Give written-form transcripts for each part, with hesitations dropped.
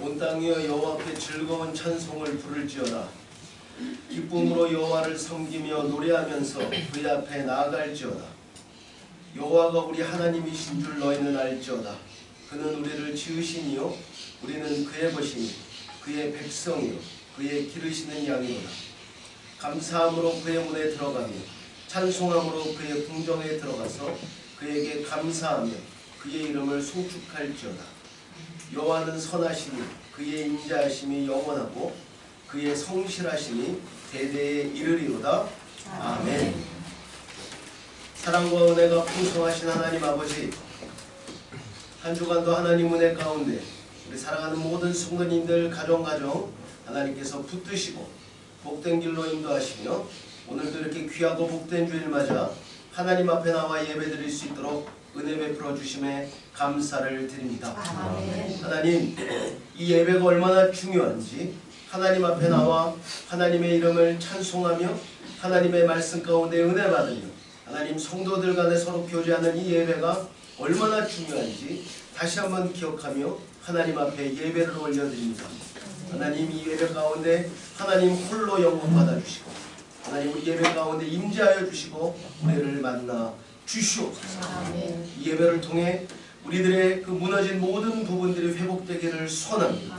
온 땅이여 여호와께 즐거운 찬송을 부를지어다. 기쁨으로 여호와를 섬기며 노래하면서 그의 앞에 나아갈지어다. 여호와가 우리 하나님이신 줄 너희는 알지어다. 그는 우리를 지으시니요 우리는 그의 것이니 그의 백성이요 그의 기르시는 양이로다. 감사함으로 그의 문에 들어가며 찬송함으로 그의 궁정에 들어가서 그에게 감사하며 그의 이름을 송축할지어다. 여호와는 선하시니 그의 인자하심이 영원하고 그의 성실하심이 대대에 이르리로다. 아멘. 사랑과 은혜가 풍성하신 하나님 아버지, 한 주간도 하나님 은혜 가운데 우리 사랑하는 모든 성도님들 가정 하나님께서 붙드시고 복된 길로 인도하시며 오늘도 이렇게 귀하고 복된 주일 맞아 하나님 앞에 나와 예배드릴 수 있도록 은혜 베풀어 주심에 감사를 드립니다. 아멘. 하나님, 이 예배가 얼마나 중요한지 하나님 앞에 나와 하나님의 이름을 찬송하며 하나님의 말씀 가운데 은혜 받으며 하나님 성도들 간에 서로 교제하는 이 예배가 얼마나 중요한지 다시 한번 기억하며 하나님 앞에 예배를 올려드립니다. 하나님, 이 예배 가운데 하나님 홀로 영광 받아주시고 하나님 우리 예배 가운데 임재하여 주시고 우리를 만나 주시옵소서. 이 예배를 통해 우리들의 그 무너진 모든 부분들이 회복되기를 소원합니다.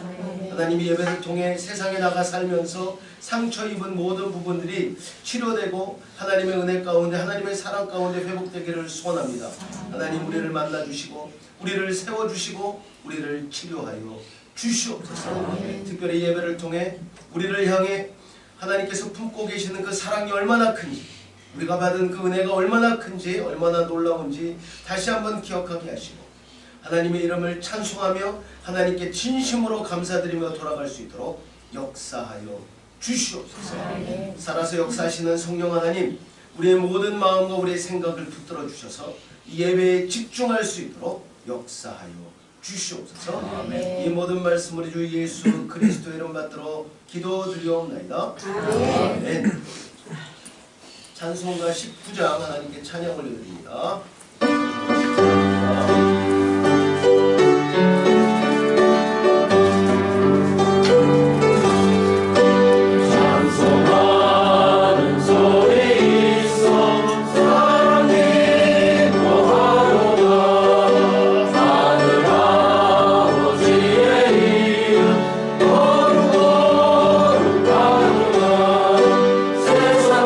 하나님, 이 예배를 통해 세상에 나가 살면서 상처 입은 모든 부분들이 치료되고 하나님의 은혜 가운데 하나님의 사랑 가운데 회복되기를 소원합니다. 하나님, 우리를 만나주시고 우리를 세워주시고 우리를 치료하여 주시옵소서. 특별히 예배를 통해 우리를 향해 하나님께서 품고 계시는 그 사랑이 얼마나 큰지, 우리가 받은 그 은혜가 얼마나 큰지, 얼마나 놀라운지 다시 한번 기억하게 하시고 하나님의 이름을 찬송하며 하나님께 진심으로 감사드리며 돌아갈 수 있도록 역사하여 주시옵소서. 살아서 역사하시는 성령 하나님, 우리의 모든 마음과 우리의 생각을 붙들어 주셔서 이 예배에 집중할 수 있도록 역사하여 주시옵소서. 아멘. 이 모든 말씀 우리 주 예수 그리스도 이름 받들어 기도드리옵나이다. 아멘. 찬송가 19장 하나님께 찬양 올려드립니다.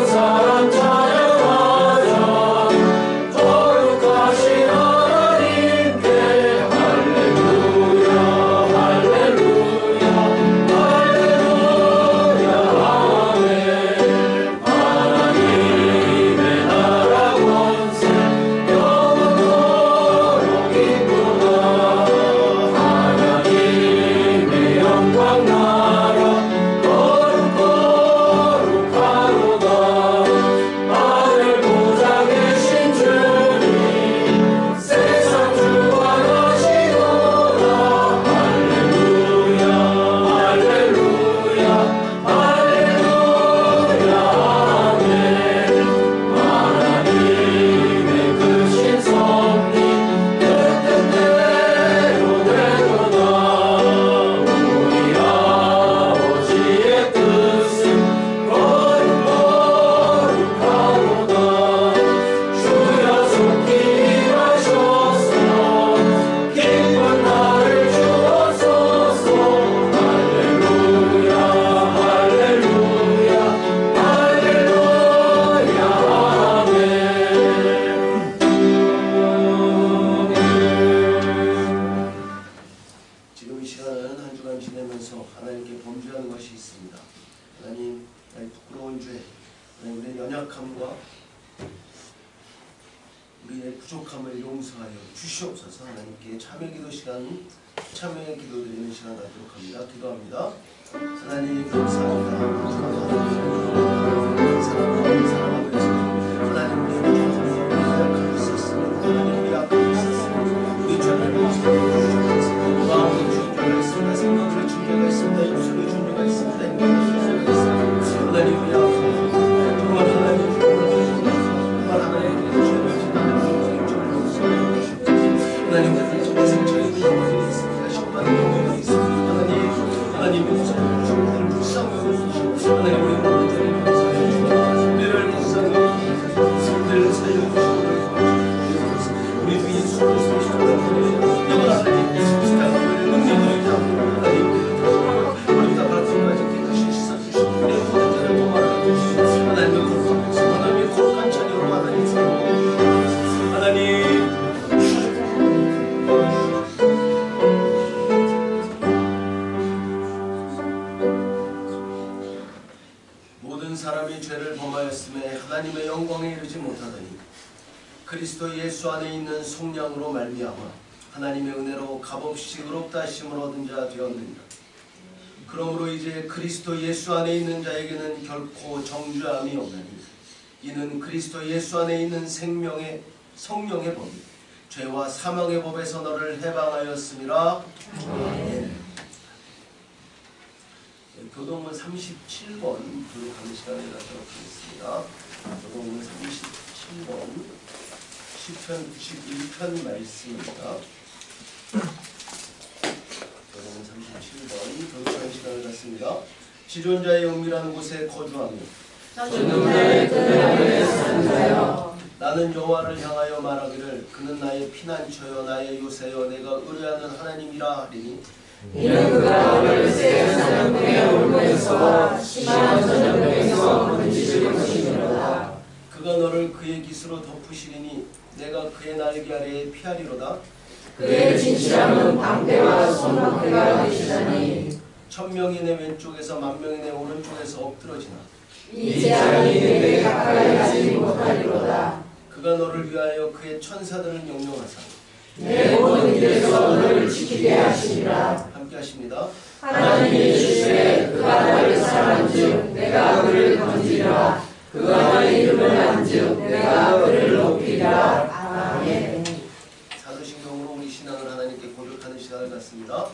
사랑 찬양하자 거룩하신 하나님 무거운 죄, 우리의 연약함과 우리의 부족함을 용서하여 주시옵소서. 하나님께 참여기도 시간, 참여의 기도 드리는 시간 갖도록 합니다. 기도합니다. 하나님 감사합니다. 사랑하면서 하나님의 부족함과 있었으면 하나님의 약함이 있었으면 우리 죄를 용서해 주시옵소서. 마음의 준비가 있습니다. 생각의 준비가 있습니다. 입술의 준비가 있습니다. 행동의 준비가 있습니다. 하나님의 약함, 정말 하나님 정말 하나님의 죄를 지나는 죄를 용서해 주시옵소서. 하나님의 정말 저희도 영광이 있습니다. 십만의 영광이 있습니다. 하나님의 우선을 주님을 불쌍히 여겨주시고 하나님 우리 모든 죄를 용서해 주시고 우리를 불쌍히 여겨주시고 우리를 살려주시고 우리 주 예수 그리스도의 십자가의 영원한 하나님 십자가의 능력을 잡고 하나님 우리 다 발톱까지 깨끗이 씻어주시고 우리의 모든 죄를 도말하여 주시고 하나님의 거룩한 백성 하나님의 거룩한 자녀로 하나님 세우고 하나님 사람이 죄를 범하였음에 하나님의 영광에 이르지 못하더니 그리스도 예수 안에 있는 속량으로 말미암아 하나님의 은혜로 값없이 의롭다 하심을 얻은 자 되었느니라. 그러므로 이제 그리스도 예수 안에 있는 자에게는 결코 정죄함이 없나니 이는 그리스도 예수 안에 있는 생명의 성령의 법이 죄와 사망의 법에서 너를 해방하였음이라. 아멘. 교동문 37번 교독하는 시간을 갖도록 하겠습니다. 교동문 37번 시편 91편 말씀입니다. 교동문 37번 교독하는 시간을 갖습니다. 지존자의 은밀한 곳에 거주하며 전능자의 뜰 아래에 사는 자여 나는 여호와를 향하여 말하기를 그는 나의 피난처여 나의 요새여 내가 의뢰하는 하나님이라 하리니 이는 그가 열쇠의 사냥꾼의 올무에서 심한 전염병에서 건지실 것이니로다. 그가 너를 그의 깃으로 덮으시리니 내가 그의 날개 아래에 피하리로다. 그의 진실함은 방패와 손방패가 되시다니 천명이 내 왼쪽에서 만명이 내 오른쪽에서 엎드러지나 이 재앙이 내게 가까이 하지 못하리로다. 그가 너를 위하여 그의 천사들을 명령하사 내 모든 길에서 너를 지키게 하시리라. 함께 하십니다. 하나님이 주시되 그가 나를 사랑한즉 내가 그를 건지리라. 그가 나의 이름을 안즉 내가 그를 높이리라. 아멘. 사도신경으로 우리 신앙을 하나님께 고백하는 시간을 갖습니다.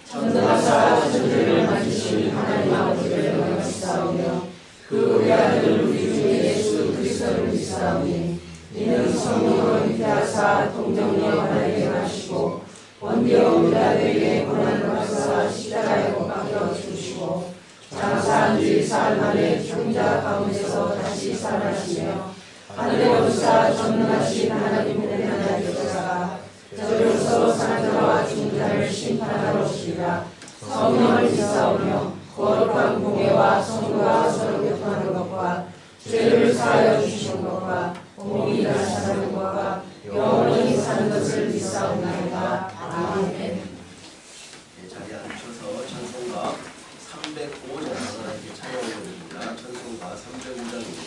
전능하사 천지를 만드신 하나님 아버지를 영광시사오며 그 우리 아들 우리 주 예수 그리스도를 믿사오니 이는 성령으로 잉태하사 동정녀 하나님께 하시고 원디오 빌라도에게 고난을 받으사 십자가에 못 박혀 죽으시고 장사한 지 사흘 만에 죽은 자 가운데서 다시 살아나시며 하늘에 오르사 전능하신 하나님의 나라에 계시다가 저리로서 사는 자와 죽은 자를 심판하러 오시리라. 성령을 믿사오며 거룩한 공예와 성도가 서로 교통하는 것과 죄를 사하여 주시는 것과 공이 일하시는 것과 영원히 사는 것을 믿사옵나이다. 아멘. 자리에 앉혀서 찬송가 305장 하나님께 찬양드립니다. 찬송가 305장입니다.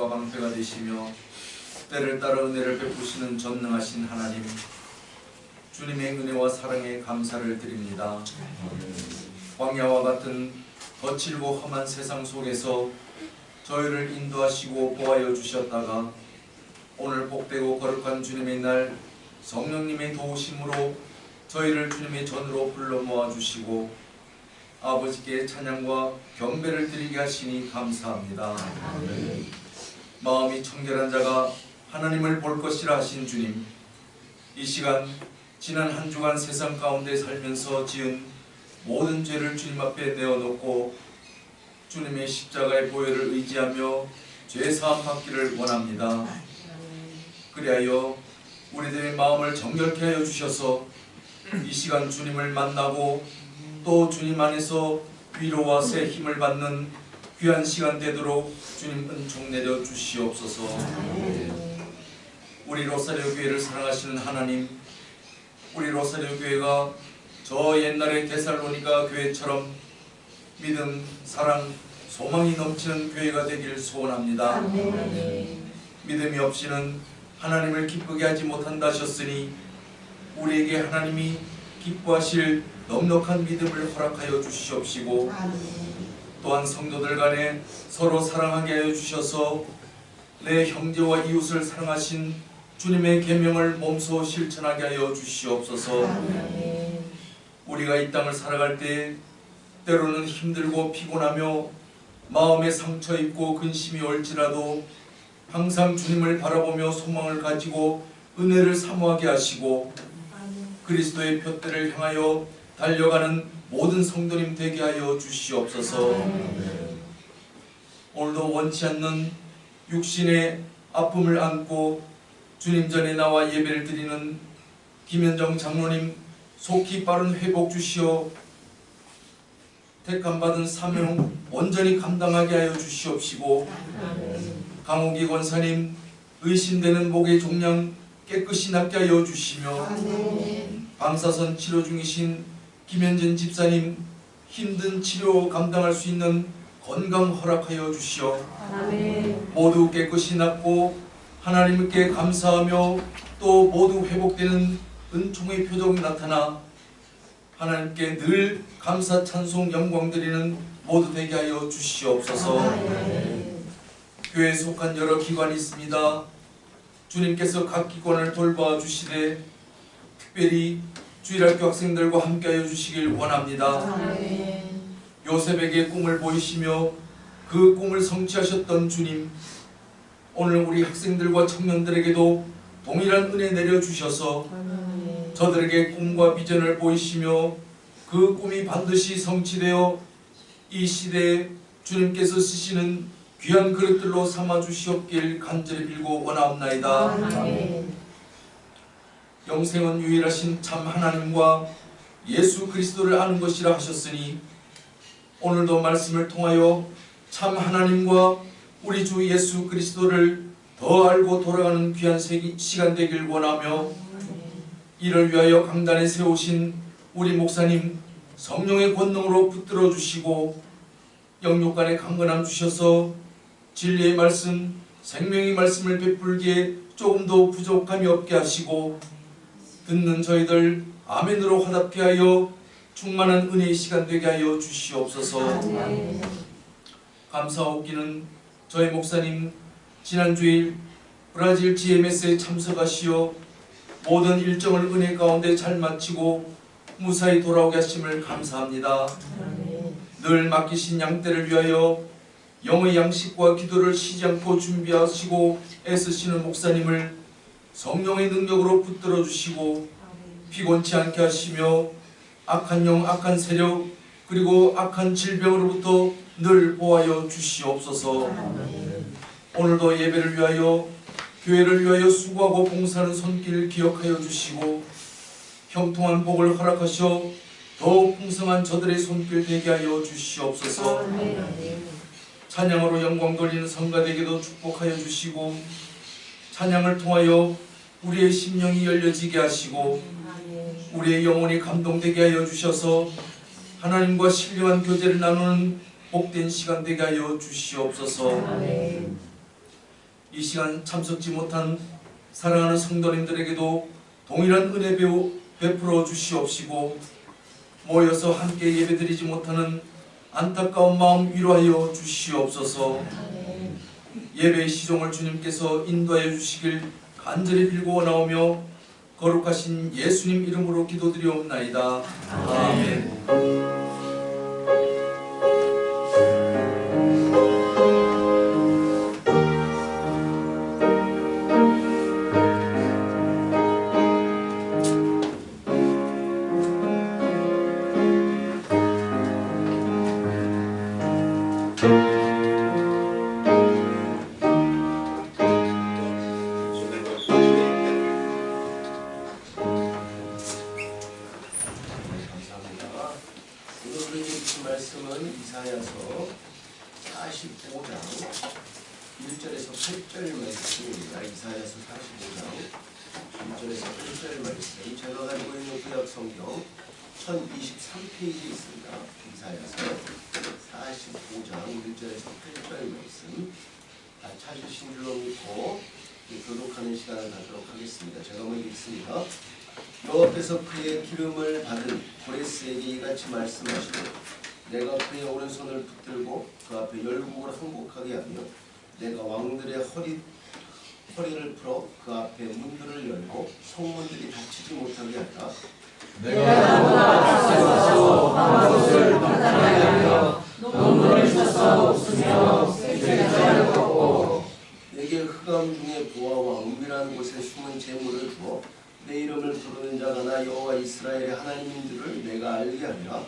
평강과 방패가 되시며 때를 따라 은혜를 베푸시는 전능하신 하나님, 주님의 은혜와 사랑에 감사를 드립니다. 광야와 같은 거칠고 험한 세상 속에서 저희를 인도하시고 보호하여 주셨다가 오늘 복되고 거룩한 주님의 날 성령님의 도우심으로 저희를 주님의 전으로 불러 모아주시고 아버지께 찬양과 경배를 드리게 하시니 감사합니다. 마음이 청결한 자가 하나님을 볼 것이라 하신 주님, 이 시간 지난 한 주간 세상 가운데 살면서 지은 모든 죄를 주님 앞에 내어놓고 주님의 십자가의 보혈을 의지하며 죄사함 받기를 원합니다. 그리하여 우리들의 마음을 정결케 하여 주셔서 이 시간 주님을 만나고 또 주님 안에서 위로와 새 힘을 받는 귀한 시간 되도록 주님 은총 내려 주시옵소서. 우리 로사리오 교회를 사랑하시는 하나님, 우리 로사리오 교회가 저 옛날의 데살로니가 교회처럼 믿음, 사랑, 소망이 넘치는 교회가 되기를 소원합니다. 믿음이 없이는 하나님을 기쁘게 하지 못한다 하셨으니 우리에게 하나님이 기뻐하실 넉넉한 믿음을 허락하여 주시옵시고 또한 성도들 간에 서로 사랑하게 하여 주셔서 내 형제와 이웃을 사랑하신 주님의 계명을 몸소 실천하게 하여 주시옵소서. 우리가 이 땅을 살아갈 때 때로는 힘들고 피곤하며 마음에 상처 입고 근심이 올지라도 항상 주님을 바라보며 소망을 가지고 은혜를 사모하게 하시고 그리스도의 표대를 향하여 달려가는 모든 성도님 되게 하여 주시옵소서. 오늘도 원치 않는 육신의 아픔을 안고 주님 전에 나와 예배를 드리는 김현정 장로님 속히 빠른 회복 주시어 택함받은 사명 온전히 감당하게 하여 주시옵시고 강호기 권사님 의심되는 목의 종양 깨끗이 낫게 하여 주시며 방사선 치료 중이신 김현진 집사님 힘든 치료 감당할 수 있는 건강 허락하여 주시어 모두 깨끗이 낫고 하나님께 감사하며 또 모두 회복되는 은총의 표정이 나타나 하나님께 늘 감사 찬송 영광 드리는 모두 되게 하여 주시옵소서. 교회에 속한 여러 기관이 있습니다. 주님께서 각 기관을 돌봐 주시되 특별히 주일학교 학생들과 함께 하여 주시길 원합니다. 요셉에게 꿈을 보이시며 그 꿈을 성취하셨던 주님, 오늘 우리 학생들과 청년들에게도 동일한 은혜 내려주셔서 저들에게 꿈과 비전을 보이시며 그 꿈이 반드시 성취되어 이 시대에 주님께서 쓰시는 귀한 그릇들로 삼아주시옵길 간절히 빌고 원하옵나이다. 영생은 유일하신 참 하나님과 예수 그리스도를 아는 것이라 하셨으니 오늘도 말씀을 통하여 참 하나님과 우리 주 예수 그리스도를 더 알고 돌아가는 귀한 시간 되길 원하며 이를 위하여 강단에 세우신 우리 목사님 성령의 권능으로 붙들어 주시고 영육간에 강건함 주셔서 진리의 말씀, 생명의 말씀을 베풀기에 조금도 부족함이 없게 하시고 듣는 저희들 아멘으로 화답케 하여 충만한 은혜의 시간 되게 하여 주시옵소서. 감사하옵기는 저희 목사님 지난주일 브라질 GMS에 참석하시어 모든 일정을 은혜 가운데 잘 마치고 무사히 돌아오게 하심을 감사합니다. 늘 맡기신 양떼를 위하여 영의 양식과 기도를 쉬지 않고 준비하시고 애쓰시는 목사님을 성령의 능력으로 붙들어 주시고 피곤치 않게 하시며 악한 영, 악한 세력 그리고 악한 질병으로부터 늘 보호하여 주시옵소서. 오늘도 예배를 위하여 교회를 위하여 수고하고 봉사하는 손길 기억하여 주시고 형통한 복을 허락하셔 더욱 풍성한 저들의 손길 되게 하여 주시옵소서. 찬양으로 영광 돌리는 성가대에게도 축복하여 주시고 찬양을 통하여 우리의 심령이 열려지게 하시고 우리의 영혼이 감동되게 하여 주셔서 하나님과 신령한 교제를 나누는 복된 시간 되게 하여 주시옵소서. 이 시간 참석지 못한 사랑하는 성도님들에게도 동일한 은혜 베풀어 주시옵시고 모여서 함께 예배드리지 못하는 안타까운 마음 위로하여 주시옵소서. 예배의 시종을 주님께서 인도하여 주시길 간절히 빌고 나오며 거룩하신 예수님 이름으로 기도드리옵나이다. 아멘. 말씀은 이사야서 45장 1절에서 8절 말씀입니다. 이사야서 45장 1절에서 8절 말씀, 제가 가지고 있는 구약 성경 1023페이지에 있습니다. 이사야서 45장 1절에서 8절 말씀, 찾으신 줄로 믿고 교독하는 시간을 갖도록 하겠습니다. 제가 먼저 읽습니다. 여호와께서 그의 기름을 받은 고레스에게 이같이 말씀하시고, 내가 그의 오른손을 붙들고 그 앞에 열국을 항복하게 하며 내가 왕들의 허리를 풀어 그 앞에 문들을 열고 성문들이 닫히지 못하게 하리라. 내가 너가 앞서서 황무를 바다에 하며 눈물을 쳐서 웃으며 쇠퇴자를 걷고 내게 흑암 중에 보아와 은밀한 곳에 숨은 재물을 주어 내 이름을 부르는 자가 나 여호와 이스라엘의 하나님인 줄을 내가 알게 하리라.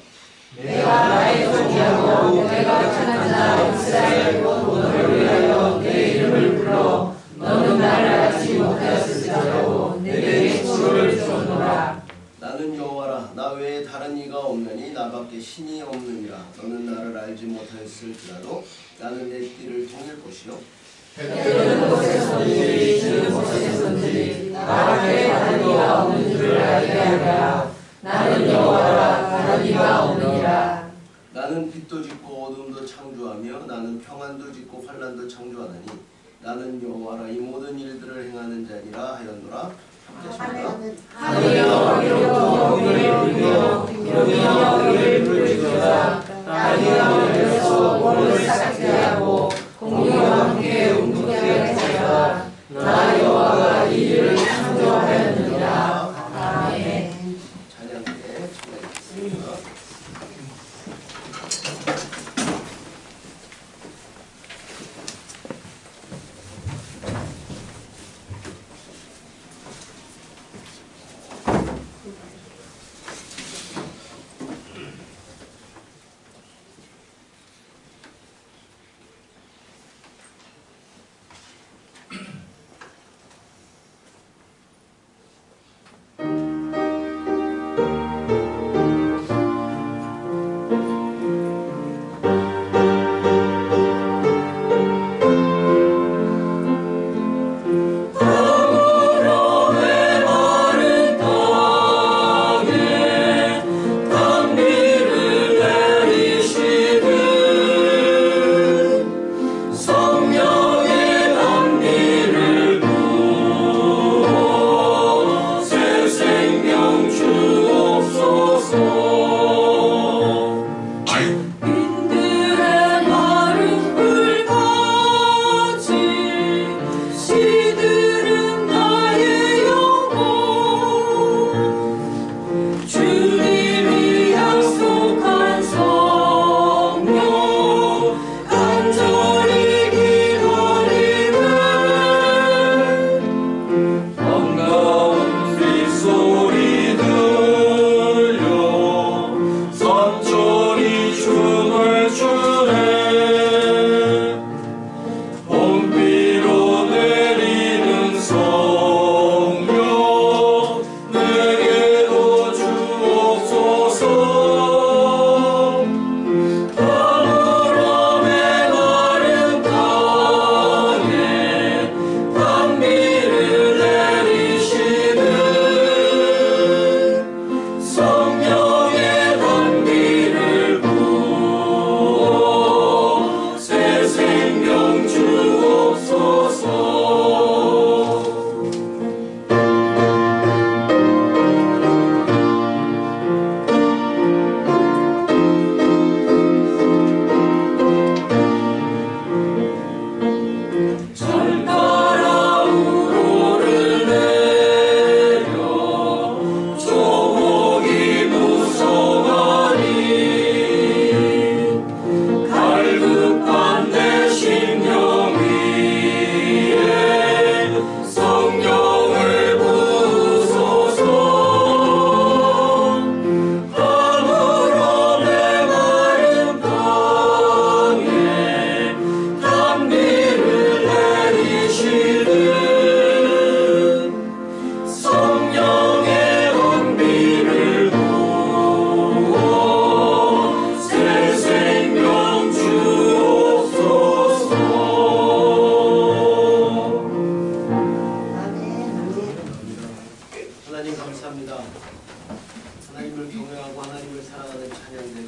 내가 나의 종이하고 내가 찾는 자 이스라엘 너를 위하여 내 이름을 불러 너는 나를 알지 못하였을지라도 내게 소를 줬노라. 나는 여호와라, 나 외에 다른 이가 없느니 나밖에 신이 없느니라. 너는 나를 알지 못하였을지라도 나는 내 띠를 통일 것이요 해뜨는 곳에서든지 지는 곳에서든지 나 외에 다른 이가 없는 줄을 알게 하리라. 나는 여호와라, 다른 이가 없느니라. 나는 빛도 짓고 어둠도 창조하며 나는 평안도 짓고 환난도 창조하나니 나는 여호와라, 이 모든 일들을 행하는 자니라 하였노라. 하늘이여 이로 이로 이로 이를 부르짖어라. 땅이여 열려서 물을 삭제하고 공기와 함께 움직이게 하라. 나 여호와가 이 일을 창조하였느니라. 아멘. 찬양에 참여하겠습니다.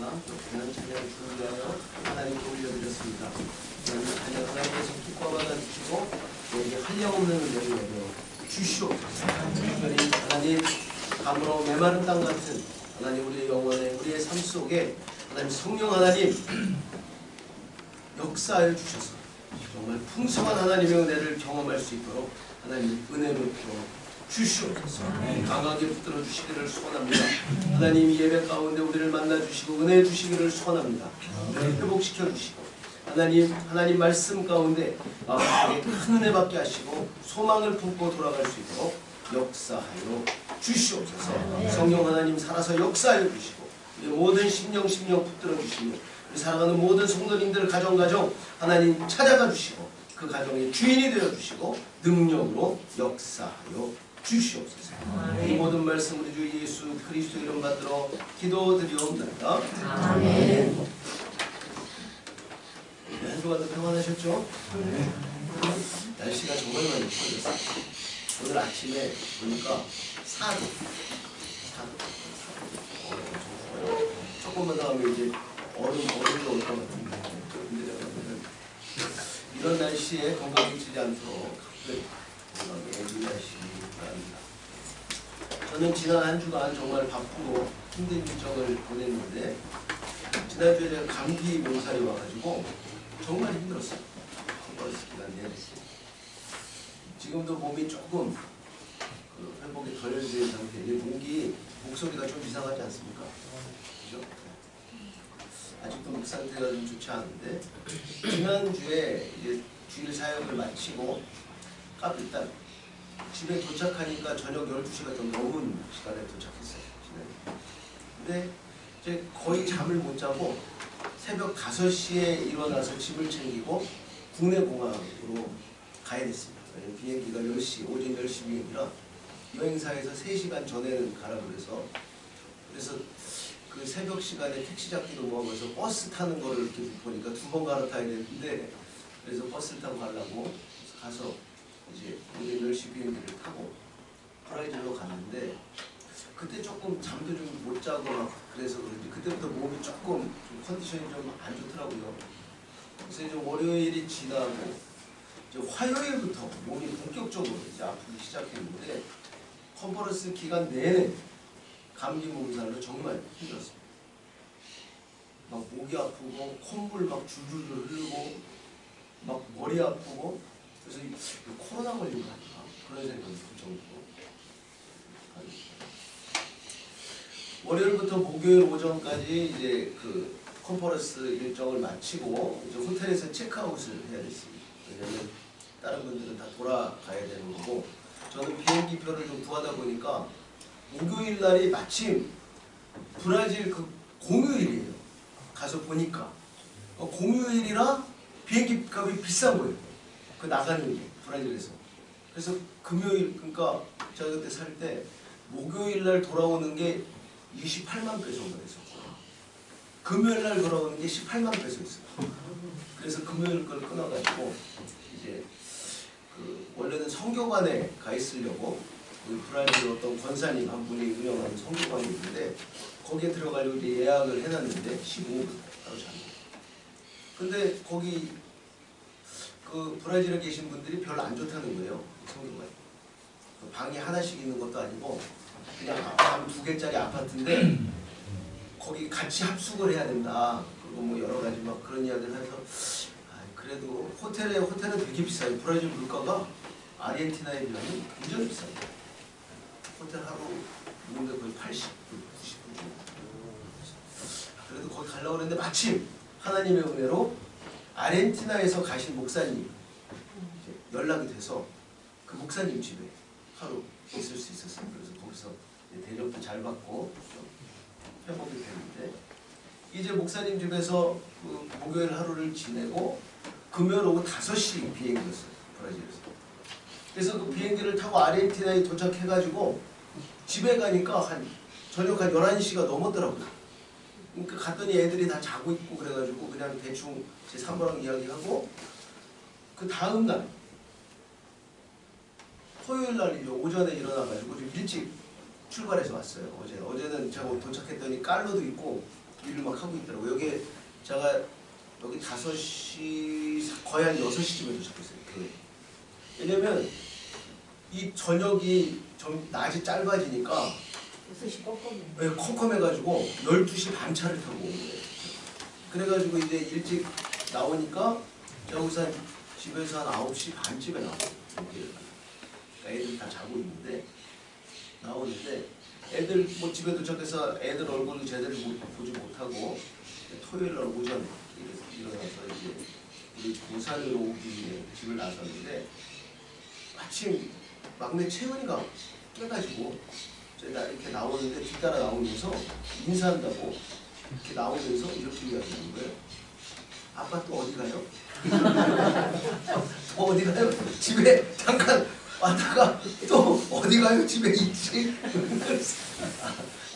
높이는 찬양 주를 위하여 하나님께 올려드렸습니다. 찬양 하나님께서 기뻐받아 주시고 우리에게 한량없는 은혜를 내려 주시옵소서. 특별히 하나님 감으로 메마른 땅 같은 하나님 우리의 영혼에 우리의 삶 속에 하나님 성령 하나님 역사하여 주셔서 정말 풍성한 하나님의 은혜를 경험할 수 있도록 하나님 은혜를 베풀어 주시옵소서. 강하게 붙들어 주시기를 소원합니다. 하나님 이 예배 가운데 우리를 만나 주시고 은혜 주시기를 소원합니다. 우리를 회복시켜 주시고 하나님 말씀 가운데 우리에게 큰 은혜 받게 하시고 소망을 품고 돌아갈 수 있도록 역사하여 주시옵소서. 성령 하나님 살아서 역사하여 주시고 우리 모든 심령 붙들어 주시며 우리 사랑하는 모든 성도님들 가정 하나님 찾아가 주시고 그 가정의 주인이 되어 주시고 능력으로 역사하여 주시옵소서. 이 모든 말씀 우리 주 예수 그리스도 이름 받들어 기도드리옵나이다. 아멘. 한 주간도 평안하셨죠? 날씨가 정말 많이 추워졌어요. 오늘 아침에 보니까 4도. 조금만 더 하면 이제 얼음이 올 것 같은데. 이런 날씨에 건강해지지 않도록 건강에 유의하시기 바랍니다. 저는 지난 한 주간 정말 바쁘고 힘든 일정을 보냈는데 지난주에 제가 감기 몸살이 와가지고 정말 힘들었어요. 컴버스 기간 내내. 지금도 몸이 조금 회복이 덜 된 상태인데 목소리가 좀 이상하지 않습니까? 그죠? 아직도 목 상태가 좀 좋지 않은데 지난주에 이제 주일 사역을 마치고 일단 집에 도착하니까 저녁 12시가 좀 넘은 시간에 도착했어요. 근데 이제 거의 잠을 못 자고 새벽 5시에 일어나서 짐을 챙기고 국내 공항으로 가야 됐습니다. 비행기가 10시, 오전 10시 비행기라 여행사에서 3시간 전에는 가라 그래서 그 새벽 시간에 택시 잡기도 뭐하면서 버스 타는 거를 이렇게 보니까 2번 갈아타야 되는데 그래서 버스를 타고 가려고 가서 이제 오전 10시 비행기를 타고 브라질로 갔는데 그때 조금 잠도 좀 못 자고 막 그래서 그런지 그때부터 몸이 조금 컨디션이 좀 안 좋더라고요. 그래서 이제 월요일이 지나고 이제 화요일부터 몸이 본격적으로 이제 아프기 시작했는데 컨퍼런스 기간 내내 감기 몸살로 정말 힘들었습니다. 막 목이 아프고 콧물 막 줄줄 흐르고 막 머리 아프고 그래서 코로나 걸린 거 아닌가 그런 생각이 들 정도로 월요일부터 목요일 오전까지 이제 그 컨퍼런스 일정을 마치고 이제 호텔에서 체크아웃을 해야 됐습니다. 왜냐면 다른 분들은 다 돌아가야 되는 거고 저는 비행기표를 좀 구하다 보니까 목요일 날이 마침 브라질 그 공휴일이에요. 가서 보니까 공휴일이라 비행기 값이 비싼 거예요. 그 나가는 게 브라질에서. 그래서 금요일 그러니까 제가 그때 살 때 목요일 날 돌아오는 게 28만 페소가 됐었고 금요일 날 돌아오는 게 18만 페소였어요. 그래서 금요일 걸 끊어가지고 이제 그 원래는 성교관에 가 있으려고 그 브라질 어떤 권사님 한 분이 운영하는 성교관이 있는데 거기에 들어가려고 이제 예약을 해놨는데 15분 바로 잡는. 근데 거기 그 브라질에 계신 분들이 별로 안 좋다는 거예요. 성교관이. 그 방이 하나씩 있는 것도 아니고 그냥 방 2개짜리 아파트인데 거기 같이 합숙을 해야 된다. 그리고 뭐 여러 가지 막 그런 이야기를 해서 그래도 호텔은 되게 비싸요. 브라질 물가가 아르헨티나에 비하면 굉장히 비싸요. 호텔 하루 묵는데 거의 80, 90불 정도. 그래도 거기 가려고 그랬는데 마침 하나님의 은혜로 아르헨티나에서 가신 목사님 연락이 돼서 그 목사님 집에 하루 있을 수 있었어요. 그래서 거기서 대접도 잘 받고 회복이 됐는데 이제 목사님 집에서 그 목요일 하루를 지내고 금요일 오후 5시 비행기였어요. 브라질에서. 그래서 그 비행기를 타고 아르헨티나에 도착해가지고 집에 가니까 저녁 한 11시가 넘었더라고요. 그러니까 갔더니 애들이 다 자고 있고 그래가지고 그냥 대충 제 사모랑 이야기하고 그 다음날 토요일날 오전에 일어나가지고 좀 일찍 출발해서 왔어요. 어제는 제가 도착했더니 깔로도 있고 일을 막 하고 있더라고요. 여기 제가 여기 5시 거의 한 6시쯤에 도착했어요. 왜냐면 이 저녁이 좀 낮이 짧아지니까 6시 꼼꼼해. 네, 컴컴해가지고 12시 반 차를 타고 온 거예요. 그래가지고 이제 일찍 나오니까 제가 우선 집에서 한 9시 반쯤에 나왔어요. 그러니까 애들 다 자고 있는데 나오는데 애들 뭐 집에 도착해서 애들 얼굴도 제대로 보지 못하고 토요일 날 오전 일어나서 이제 우리 부산으로 오기 위해 집을 나섰는데 마침 막내 채은이가 깨가지고 제가 이렇게 나오는데 뒤따라 나오면서 인사한다고 이렇게 나오면서 이렇게 이야기하는 거예요. 아빠 또 어디 가요? 또 어디 가요? 집에 잠깐 왔다가 또 어디 가요? 집에 있지?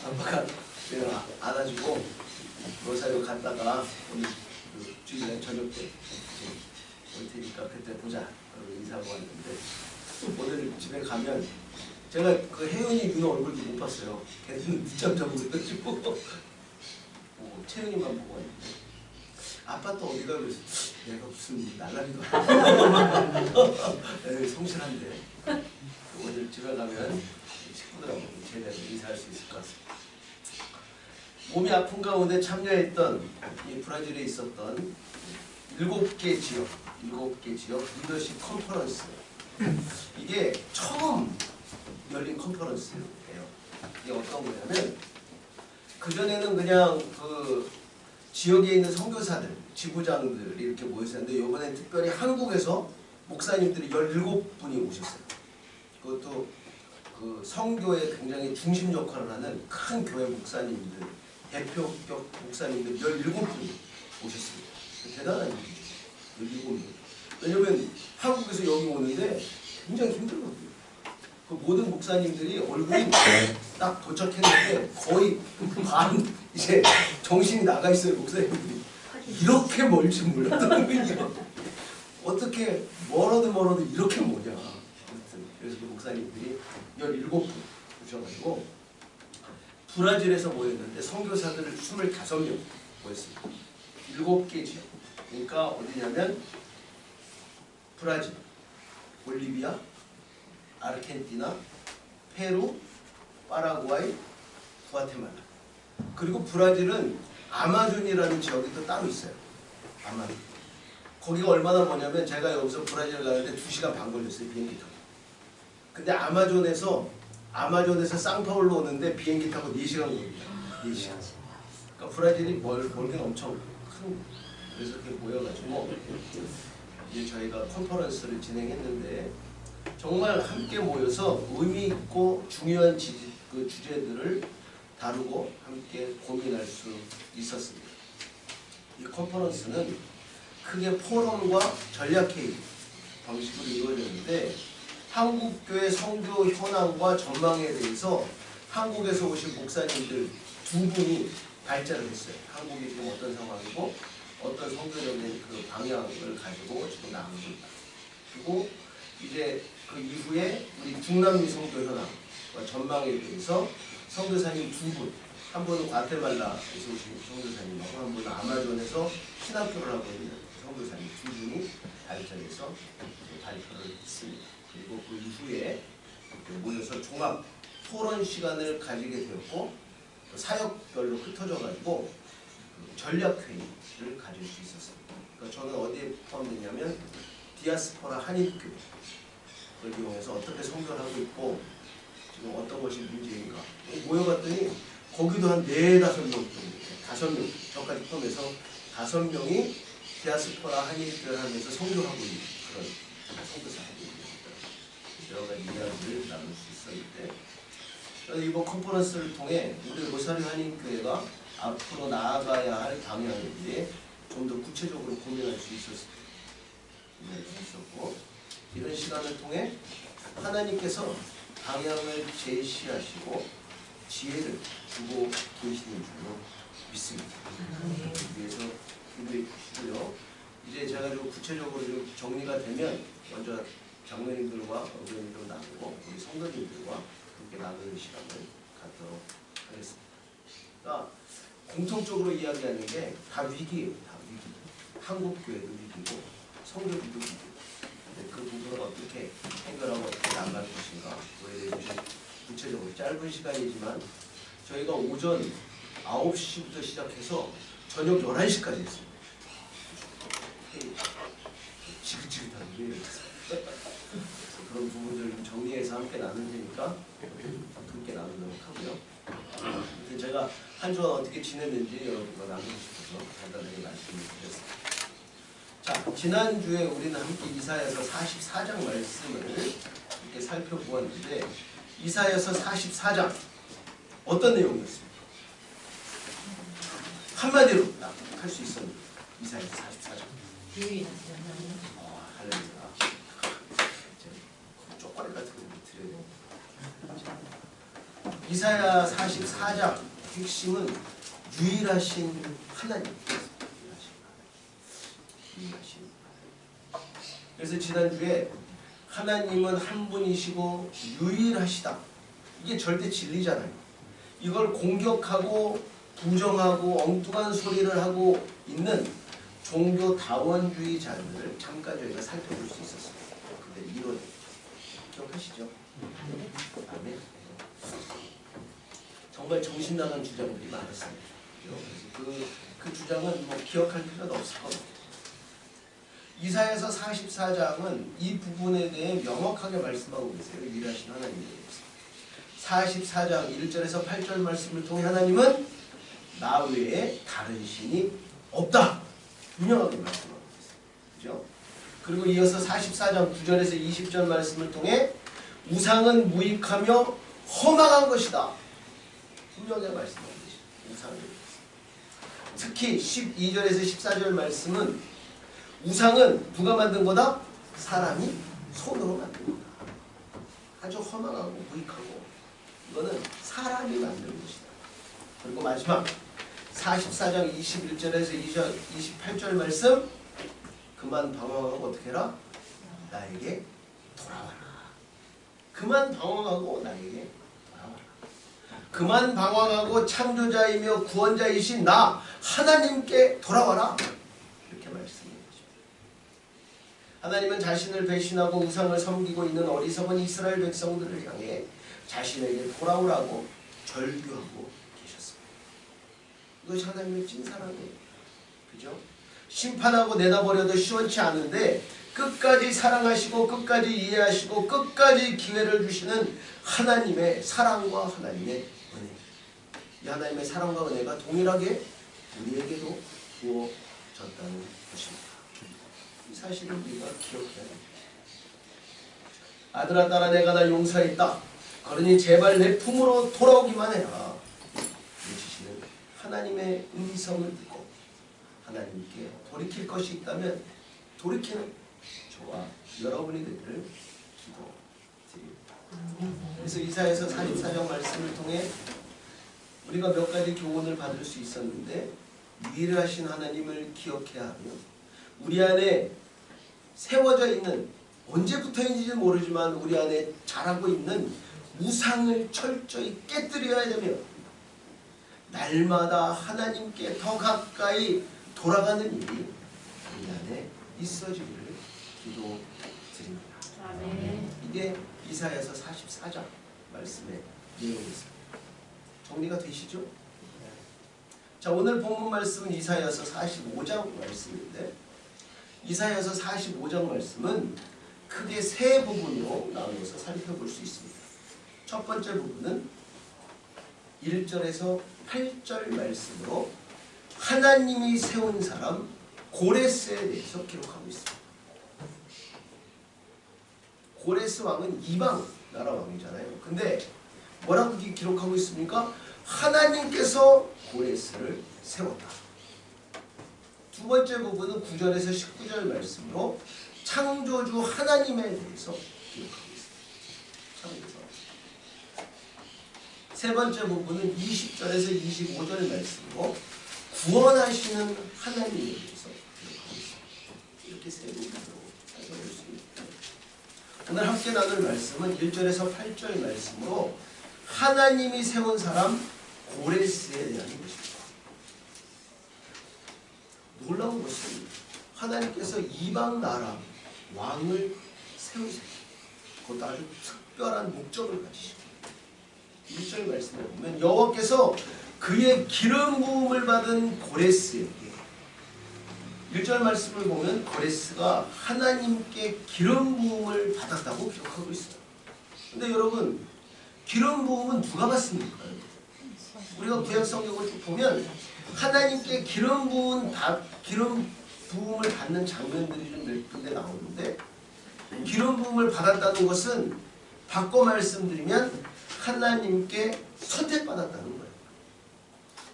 아빠가 내가 안아주고 로사리오 갔다가 오늘 그 주일날 저녁 때 올 테니까 그때 보자 그러고 인사하고 왔는데 오늘 집에 가면 제가 그 혜은이 누나 얼굴도 못 봤어요. 걔는 늦잠 자고 그래가지고 채은이만 보고 왔는데 아빠 또 어디 가? 그래서 내가 무슨 날라리도 아니고 성실한데 오늘 집에 가면 친구들하고 제대로 인사할 수 있을 것 같습니다. 몸이 아픈 가운데 참여했던 이 브라질에 있었던 7개 지역 리더십 컨퍼런스, 이게 처음 열린 컨퍼런스예요. 이게 어떤 거냐면 그전에는 그냥 그 지역에 있는 선교사들, 지부장들이 이렇게 모였었는데 이번엔 특별히 한국에서 목사님들이 17분이 오셨어요. 그것도 그 선교에 굉장히 중심 역할을 하는 큰 교회 목사님들, 대표격 목사님들 17분이 오셨습니다. 대단한 일이죠. 17분. 왜냐면 한국에서 여기 오는데 굉장히 힘들거든요. 그 모든 목사님들이 얼굴이 딱 도착했는데 거의 반 이제 정신이 나가 있어요. 목사님들이 이렇게 멀지 몰랐더군요. 어떻게 멀어도 이렇게 뭐냐. 아무튼 그래서 그 목사님들이 17분 오셔가지고 브라질에서 모였는데 선교사들을 25명 모였습니다. 7개 지역. 그러니까 어디냐면 브라질, 볼리비아, 아르헨티나, 페루, 파라과이, 구아테말라. 그리고 브라질은 아마존이라는 지역이 또 따로 있어요. 아마존. 거기가 얼마나 뭐냐면 제가 여기서 브라질 가는데 2시간 반 걸렸어요. 비행기 타고. 근데 아마존에서 상파울로 오는데 비행기 타고 4시간 걸립니다. 4시간. 그러니까 브라질이 멀긴 엄청 큰. 그래서 이렇게 모여가지고 이제 저희가 컨퍼런스를 진행했는데 정말 함께 모여서 의미 있고 중요한 그 주제들을 다루고 함께 고민할 수 있었습니다. 이 컨퍼런스는 크게 포럼과 전략회의 방식으로 이루어졌는데 한국교회 선교 현황과 전망에 대해서 한국에서 오신 목사님들 2분이 발제를 했어요. 한국이 지금 어떤 상황이고 어떤 선교적인 그 방향을 가지고 지금 나가고 있다. 그리고 이제 그 이후에 우리 중남미 선교 현황과 전망에 대해서 선교사님 2분, 한 분은 과테말라에서 오신 선교사님하고 한 분은 아마존에서 신학교를 하고 있는 선교사님 2분이 발전해서 발표를 했습니다. 그리고 그 이후에 모여서 종합 토론 시간을 가지게 되었고 사역별로 흩어져가지고 전략회의를 가질 수 있었습니다. 그러니까 저는 어디에 포함되냐면 디아스포라 한인교회를 이용해서 어떻게 선교를 하고 있고 지금 어떤 것이 문제인가 모여봤더니 거기도 한 4, 5명 정도 5명 저까지 포함해서 5명이 디아스포라 한인교회를 하면서 선교하고 있는 그런 선교사들입니다. 여러 가지 이야기를 나눌 수 있었는데 저는 이번 컨퍼런스를 통해 우리 로사리오 한인교회가 앞으로 나아가야 할 방향에 대해 좀 더 구체적으로 고민할 수 있었고 이런 시간을 통해 하나님께서 방향을 제시하시고 지혜를 주고 계시는 줄로 믿습니다. 위해서 기도해 주시고요. 이제 제가 좀 구체적으로 좀 정리가 되면 먼저 장로님들과 의견을 나누고 우리 성도님들과 함께 나누는 시간을 갖도록 하겠습니다. 그러니까 공통적으로 이야기하는 게 다 위기예요. 다 위기. 한국교회도 위기고 성교도 위기고. 근데 그 부분을 어떻게 해결하고 어떻게 나갈 것인가 그에 대해서 구체적으로 짧은 시간이지만 저희가 오전 9시부터 시작해서 저녁 11시까지 했습니다. 지긋지긋한 일이에요. 그런 부분들 정리해서 함께 나눌 테니까 함께 나누도록 하고요. 제가 한 주간 어떻게 지냈는지 여러분과 나누고 싶어서 간단하게 말씀을 드렸습니다. 자, 지난주에 우리는 함께 이사야서 44장 말씀을 이렇게 살펴보았는데 이사야서 44장 어떤 내용이었습니까? 한마디로 딱 할 수 있었는데 이사야서 44장 할렐루야. 쪼꼬리 같은 거 드려야 돼요. 이사야 44장 핵심은 유일하신 하나님. 그래서 지난주에 하나님은 한 분이시고 유일하시다. 이게 절대 진리잖아요. 이걸 공격하고 부정하고 엉뚱한 소리를 하고 있는 종교 다원주의자들을 잠깐 저희가 살펴볼 수 있었습니다. 근데 이론 기억하시죠? 아멘. 정말 정신 나간 주장들이 많았습니다. 그래서 그 주장은 뭐 기억할 필요도 없을 겁니다. 이사야서 44장은 이 부분에 대해 명확하게 말씀하고 계세요. 유일하신 하나님에 대해서. 44장 1절에서 8절 말씀을 통해 하나님은 나 외에 다른 신이 없다. 분명하게 말씀하고 있어요. 그죠? 그리고 이어서 44장 9절에서 20절 말씀을 통해 우상은 무익하며 허망한 것이다. 분명하게 말씀하고 계시죠. 우상을. 특히 12절에서 14절 말씀은 우상은 누가 만든 거다? 사람이 손으로 만든 거다. 아주 허망하고 무익하고 이거는 사람이 만든 것이다. 그리고 마지막 44장 21절에서 28절 말씀 그만 방황하고 어떻게 해라? 나에게 돌아와라. 그만 방황하고 나에게 돌아와라. 그만 방황하고 창조자이며 구원자이신 나 하나님께 돌아와라. 이렇게 말씀해요. 하나님은 자신을 배신하고 우상을 섬기고 있는 어리석은 이스라엘 백성들을 향해 자신에게 돌아오라고 절규하고 계셨습니다. 이것이 하나님의 찐사랑이에요. 그죠? 심판하고 내다버려도 시원치 않은데 끝까지 사랑하시고 끝까지 이해하시고 끝까지 기회를 주시는 하나님의 사랑과 하나님의 은혜. 이 하나님의 사랑과 은혜가 동일하게 우리에게도 부어졌다는 것입니다. 이 사실을 우리가 기억해야 합니다. 아들아 딸아 내가 날 용서했다. 그러니 제발 내 품으로 돌아오기만 해라. 외치시는 하나님의 음성을 듣고 하나님께 돌이킬 것이 있다면 돌이키는 저와 여러분이 되기를 기도드립니다. 그래서 이사야서 44장 말씀을 통해 우리가 몇 가지 교훈을 받을 수 있었는데 유일하신 하나님을 기억해야 하며 우리 안에 세워져 있는 언제부터인지 모르지만 우리 안에 자라고 있는 우상을 철저히 깨뜨려야 되며 날마다 하나님께 더 가까이 돌아가는 일이 우리 안에 있어지기를 기도드립니다. 아멘. 이게 이사야서 44장 말씀의 내용입니다. 정리가 되시죠? 자, 오늘 본문 말씀은 이사야서 45장 말씀인데 이사야서 45장 말씀은 크게 세 부분으로 나누어서 살펴볼 수 있습니다. 첫 번째 부분은 1절에서 8절 말씀으로 하나님이 세운 사람 고레스에 대해서 기록하고 있습니다. 고레스 왕은 이방 나라 왕이잖아요. 근데 뭐라고 기록하고 있습니까? 하나님께서 고레스를 세웠다. 두 번째 부분은 9절에서 19절 말씀으로 창조주 하나님에 대해서 기록하고 있습니다. 창조주. 세 번째 부분은 20절에서 25절 말씀으로 구원하시는 하나님에 대해서 기록하고 있습니다. 이렇게 세 부분으로 살펴볼 수 있습니다. 오늘 함께 나눌 말씀은 1절에서 8절 말씀으로 하나님이 세운 사람 고레스에 대한 것입니다. 놀라운 것은 하나님께서 이방 나라 왕을 세우세요. 그것도 아주 특별한 목적을 가지시고 1절 말씀에 보면 여호와께서 그의 기름 부음을 받은 고레스에게 1절 말씀을 보면 고레스가 하나님께 기름 부음을 받았다고 기록하고 있어요. 근데 여러분 기름 부음은 누가 받습니까? 우리가 구약 성경을 쭉 보면 하나님께 기름 부음을 받는 장면들이 좀 몇 군데 나오는데 기름 부음을 받았다는 것은 바꿔 말씀드리면 하나님께 선택받았다는 거예요.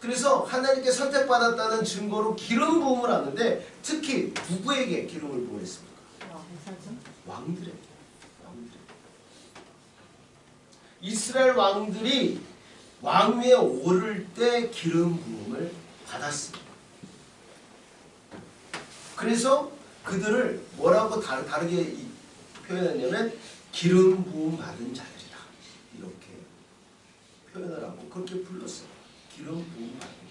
그래서 하나님께 선택받았다는 증거로 기름 부음을 하는데 특히 누구에게 기름을 부음했습니까? 왕들에게. 이스라엘 왕들이 왕위에 오를 때 기름 부음을 받았습니다. 그래서 그들을 뭐라고 다르게 표현했냐면 기름 부음 받은 자들이다 이렇게 표현을 하고 그렇게 불렀어요. 기름 부음 받은 자.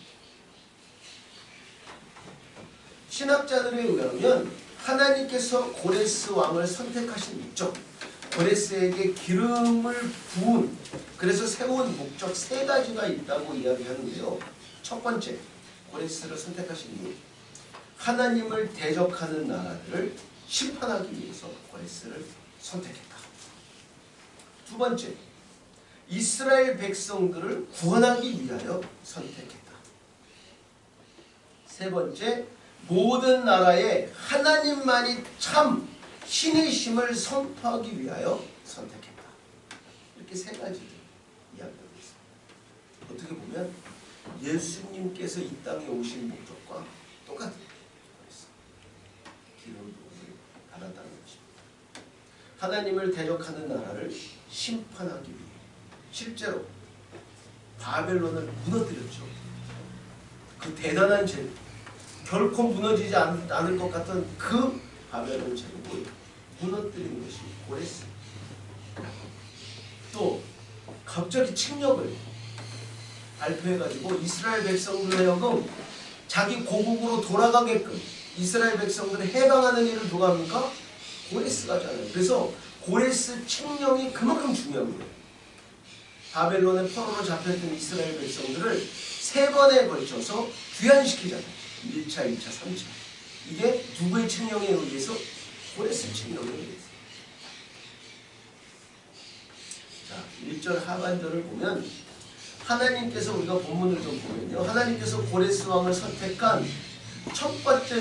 신학자들에 의하면 하나님께서 고레스 왕을 선택하신 목적, 고레스에게 기름을 부은 그래서 세운 목적 세 가지가 있다고 이야기하는데요. 첫 번째, 고레스를 선택하신 이유, 하나님을 대적하는 나라들을 심판하기 위해서 고레스를 선택했다. 두 번째, 이스라엘 백성들을 구원하기 위하여 선택했다. 세 번째, 모든 나라에 하나님만이 참 신이심을 선포하기 위하여 선택했다. 이렇게 세 가지를 이야기하고 있습니다. 어떻게 보면 예수님께서 이 땅에 오신 목적과 똑같은 기름 부음을 받았다는 것입니다. 하나님을 대적하는 나라를 심판하기 위해 실제로 바벨론을 무너뜨렸죠. 그 대단한 제국, 결코 무너지지 않을 것 같은 그 바벨론 제국을 무너뜨리는 것이 고레스. 또 갑자기 칙령을 발표해가지고 이스라엘 백성들의 하여금 자기 고국으로 돌아가게끔 이스라엘 백성들을 해방하는 일을 누가 합니까? 고레스가 하잖아요. 그래서 고레스 칙령이 그만큼 중요한 거예요. 바벨론의 포로로 잡혀있던 이스라엘 백성들을 세 번에 걸쳐서 귀환시키잖아요. 1차, 2차, 3차. 이게 누구의 칙령에 의해서? 고레스 칙령에 의해서. 자, 1절 하반절을 보면 하나님께서 우리가 본문을 좀 보면요. 하나님께서 고레스 왕을 선택한 첫 번째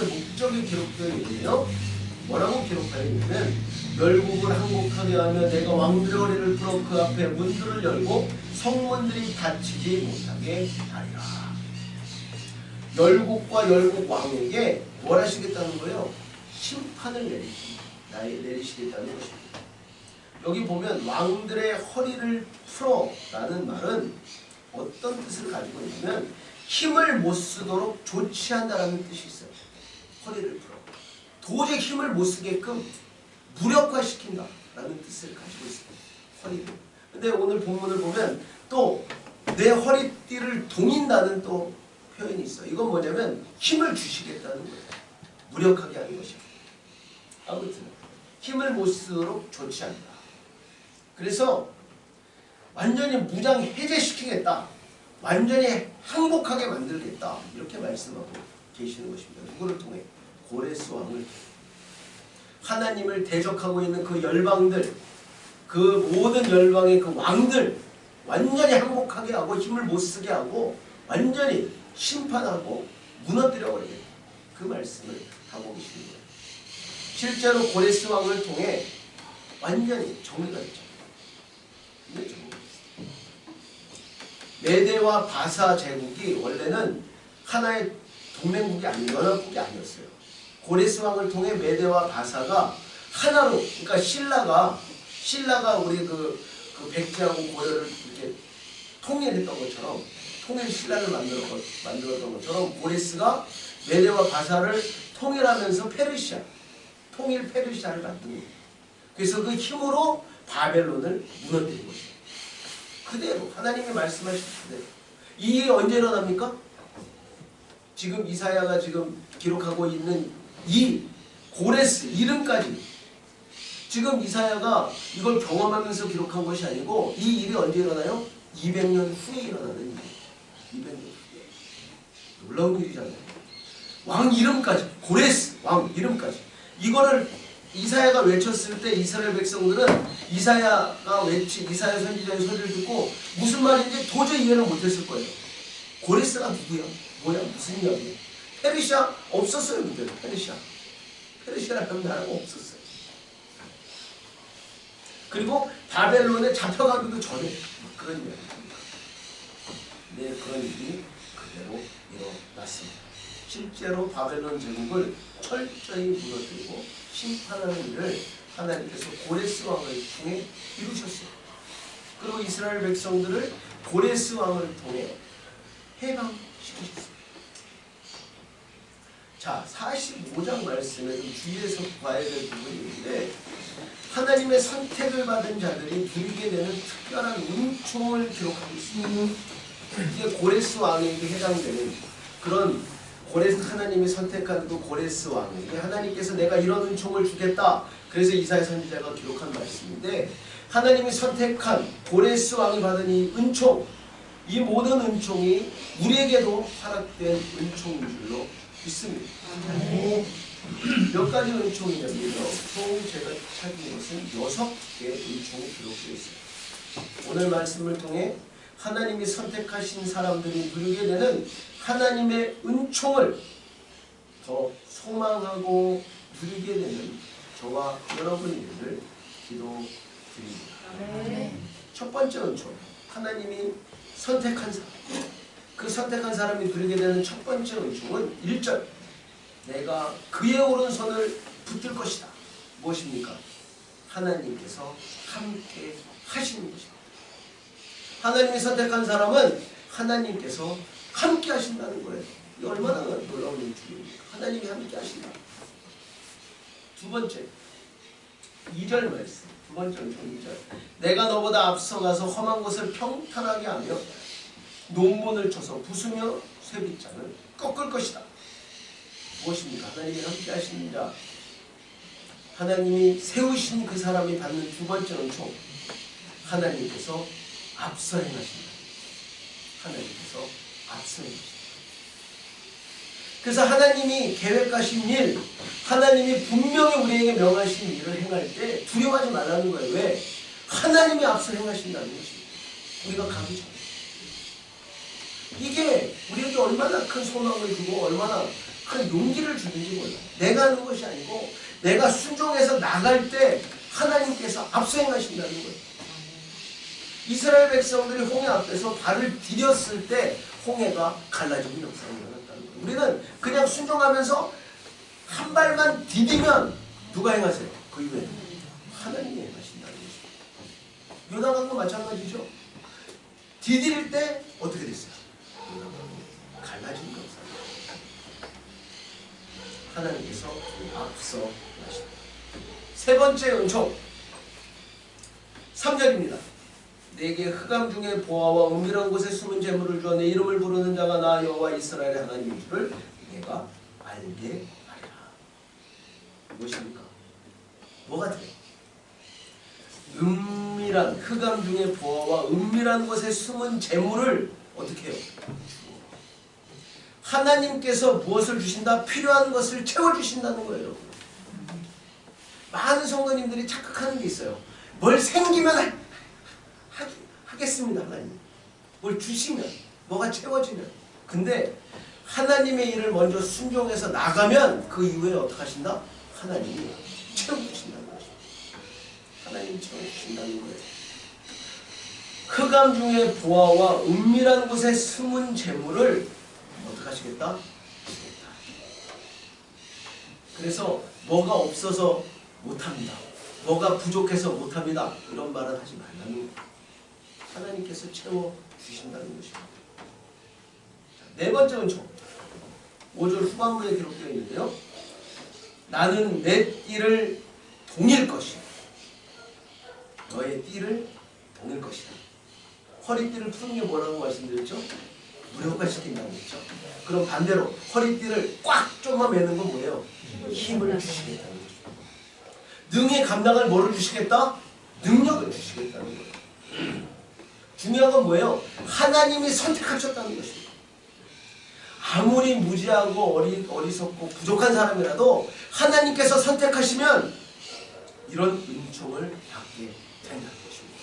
목적이 기록되어 있는데요. 뭐라고 기록하여 있냐면 열국을 항복하게 하며 내가 왕들의 허리를 풀어 그 앞에 문들을 열고 성문들이 닫히지 못하게 하리라. 열국과 열국 왕에게 뭘 하시겠다는 거예요? 심판을 내리시겠다는 것입니다. 여기 보면 왕들의 허리를 풀어라는 말은 어떤 뜻을 가지고 있냐면 힘을 못 쓰도록 조치한다라는 뜻이 있어요. 허리를 풀어. 도저히 힘을 못 쓰게끔 무력화시킨다라는 뜻을 가지고 있습니다. 허리를. 근데 오늘 본문을 보면 또 내 허리띠를 동인다는 또 표현이 있어요. 이건 뭐냐면 힘을 주시겠다는 거예요. 무력하게 하는 것입니다. 아무튼 힘을 못 쓰도록 조치한다. 그래서 완전히 무장 해제시키겠다. 완전히 항복하게 만들겠다. 이렇게 말씀하고 계시는 것입니다. 누구를 통해? 고레스 왕을 통해. 하나님을 대적하고 있는 그 열방들, 그 모든 열방의 그 왕들 완전히 항복하게 하고 힘을 못 쓰게 하고 완전히 심판하고 무너뜨려버리겠다. 그 말씀을 하고 계시는 거예요. 실제로 고레스 왕을 통해 완전히 정리가 됐죠. 메대와 바사 제국이 원래는 하나의 동맹국이 아니고 연합국이 아니었어요. 고레스 왕을 통해 메대와 바사가 하나로, 그러니까 신라가 우리 그 백제하고 고려를 이렇게 통일했던 것처럼 통일 신라를 만들었던 것처럼 고레스가 메대와 바사를 통일하면서 페르시아, 통일 페르시아를 만든 거예요. 그래서 그 힘으로 바벨론을 무너뜨린 거죠. 그대로 하나님이 말씀하신 그대로. 이 일이 언제 일어납니까? 지금 이사야가 지금 기록하고 있는 이 고레스 이름까지 지금 이사야가 이걸 경험하면서 기록한 것이 아니고 이 일이 언제 일어나요? 200년 후에 일어나는 일이에요. 200년 후에. 놀라운 일이잖아요. 왕 이름까지, 고레스 왕 이름까지. 이거를 이사야가 외쳤을 때 이스라엘 백성들은 이사야 선지자의 소리를 듣고 무슨 말인지 도저히 이해를 못했을 거예요. 고레스가 누구야? 뭐야? 무슨 이야기야? 페르시아 없었어요. 그때 페르시아라는 나라가 없었어요. 그리고 바벨론에 잡혀가기도 전에 그런 이야기입니다. 네, 그런 일이 그대로 일어났습니다. 실제로 바벨론 제국을 철저히 무너뜨리고 심판하는 일을 하나님께서 고레스 왕을 통해 이루셨어요. 그리고 이스라엘 백성들을 고레스 왕을 통해 해방시키셨어요. 자, 45장 말씀에 좀 주의해서 봐야 될 부분이 있는데 하나님의 선택을 받은 자들이 누리게 되는 특별한 은총을 기록하고 있습니다. 이게 고레스 왕에게 해당되는 그런 하나님이 선택한 그 고레스 왕에게 하나님께서 내가 이런 은총을 주겠다. 그래서 이사야 선지자가 기록한 말씀인데 하나님이 선택한 고레스 왕이 받은 이 은총, 이 모든 은총이 우리에게도 허락된 은총인 줄로 믿습니다. 몇 가지 은총이냐면요. 총 제가 찾은 것은 6개의 은총이 기록되어 있습니다. 오늘 말씀을 통해 하나님이 선택하신 사람들이 누리게 되는 하나님의 은총을 더 소망하고 누리게 되는 저와 여러분들을 기도드립니다. 첫 번째 은총, 하나님이 선택한 사람. 그 선택한 사람이 누리게 되는 첫 번째 은총은 1절, 내가 그의 오른손을 붙들 것이다. 무엇입니까? 하나님께서 함께 하시는 것입니다. 하나님이 선택한 사람은 하나님께서 함께 하신다는 거예요. 이게 얼마나 놀라운 은총입니까? 하나님이 함께 하신다. 두 번째, 2절 말씀. 두 번째 은총 2절. 내가 너보다 앞서가서 험한 곳을 평탄하게 하며 농문을 쳐서 부수며 쇠빗장을 꺾을 것이다. 무엇입니까? 하나님이 함께 하시는 자, 하나님이 세우신 그 사람이 받는 두 번째 은총, 하나님께서 앞서 행하신다. 하나님께서 앞서 행하신다. 그래서 하나님이 계획하신 일, 하나님이 분명히 우리에게 명하신 일을 행할 때 두려워하지 말라는 거예요. 왜? 하나님이 앞서 행하신다는 것입니다. 우리가 가기 전에. 이게 우리에게 얼마나 큰 소망을 주고 얼마나 큰 용기를 주는지 몰라요. 내가 하는 것이 아니고 내가 순종해서 나갈 때 하나님께서 앞서 행하신다는 거예요. 이스라엘 백성들이 홍해 앞에서 발을 디뎠을 때 홍해가 갈라지는 역사가 일어났다는 거예요. 우리는 그냥 순종하면서 한 발만 디디면 누가 행하세요? 그 이후에 하나님이 행하신다는 것입니다. 요나강도 마찬가지죠. 디딜 때 어떻게 됐어요? 갈라지는 역사. 하나님께서 앞서 하십니다. 세 번째 은총 3절입니다. 내게 흑암 중에 보아와 은밀한 곳에 숨은 재물을 주어 내 이름을 부르는 자가 나 여호와 이스라엘의 하나님인 줄을 내가 알게 하리라. 무엇입니까? 뭐가 돼요? 은밀한 흑암 중에 보아와 은밀한 곳에 숨은 재물을 어떻게 해요? 하나님께서 무엇을 주신다? 필요한 것을 채워주신다는 거예요, 여러분. 많은 성도님들이 착각하는 게 있어요. 뭘 생기면 하겠습니다, 하나님. 뭘 주시면, 뭐가 채워지면. 근데 하나님의 일을 먼저 순종해서 나가면 그 이후에 어떻게 하신다? 하나님이 채워주신다는 거죠. 하나님이 채워주신다는 거예요. 흑암 중에 보아와 은밀한 곳에 숨은 재물을 어떻게 하시겠다? 그래서 뭐가 없어서 못합니다. 뭐가 부족해서 못합니다. 이런 말은 하지 말라는 거예요. 하나님께서 채워주신다는 것입니다. 네 번째 은총 5절 후반부에 기록되어 있는데요. 나는 내 띠를 동일 것이야. 너의 띠를 동일 것이다. 허리띠를 푸는 게 뭐라고 말씀드렸죠? 무력화시킨다는 거죠. 그럼 반대로 허리띠를 꽉 좀만 매는 건 뭐예요? 힘을 주시겠다는 거죠. 능히 감당할 뭐를 주시겠다? 능력을 주시겠다는 거예요. 중요한 건 뭐예요? 하나님이 선택하셨다는 것입니다. 아무리 무지하고 어리석고 부족한 사람이라도 하나님께서 선택하시면 이런 은총을 받게 된다는 것입니다.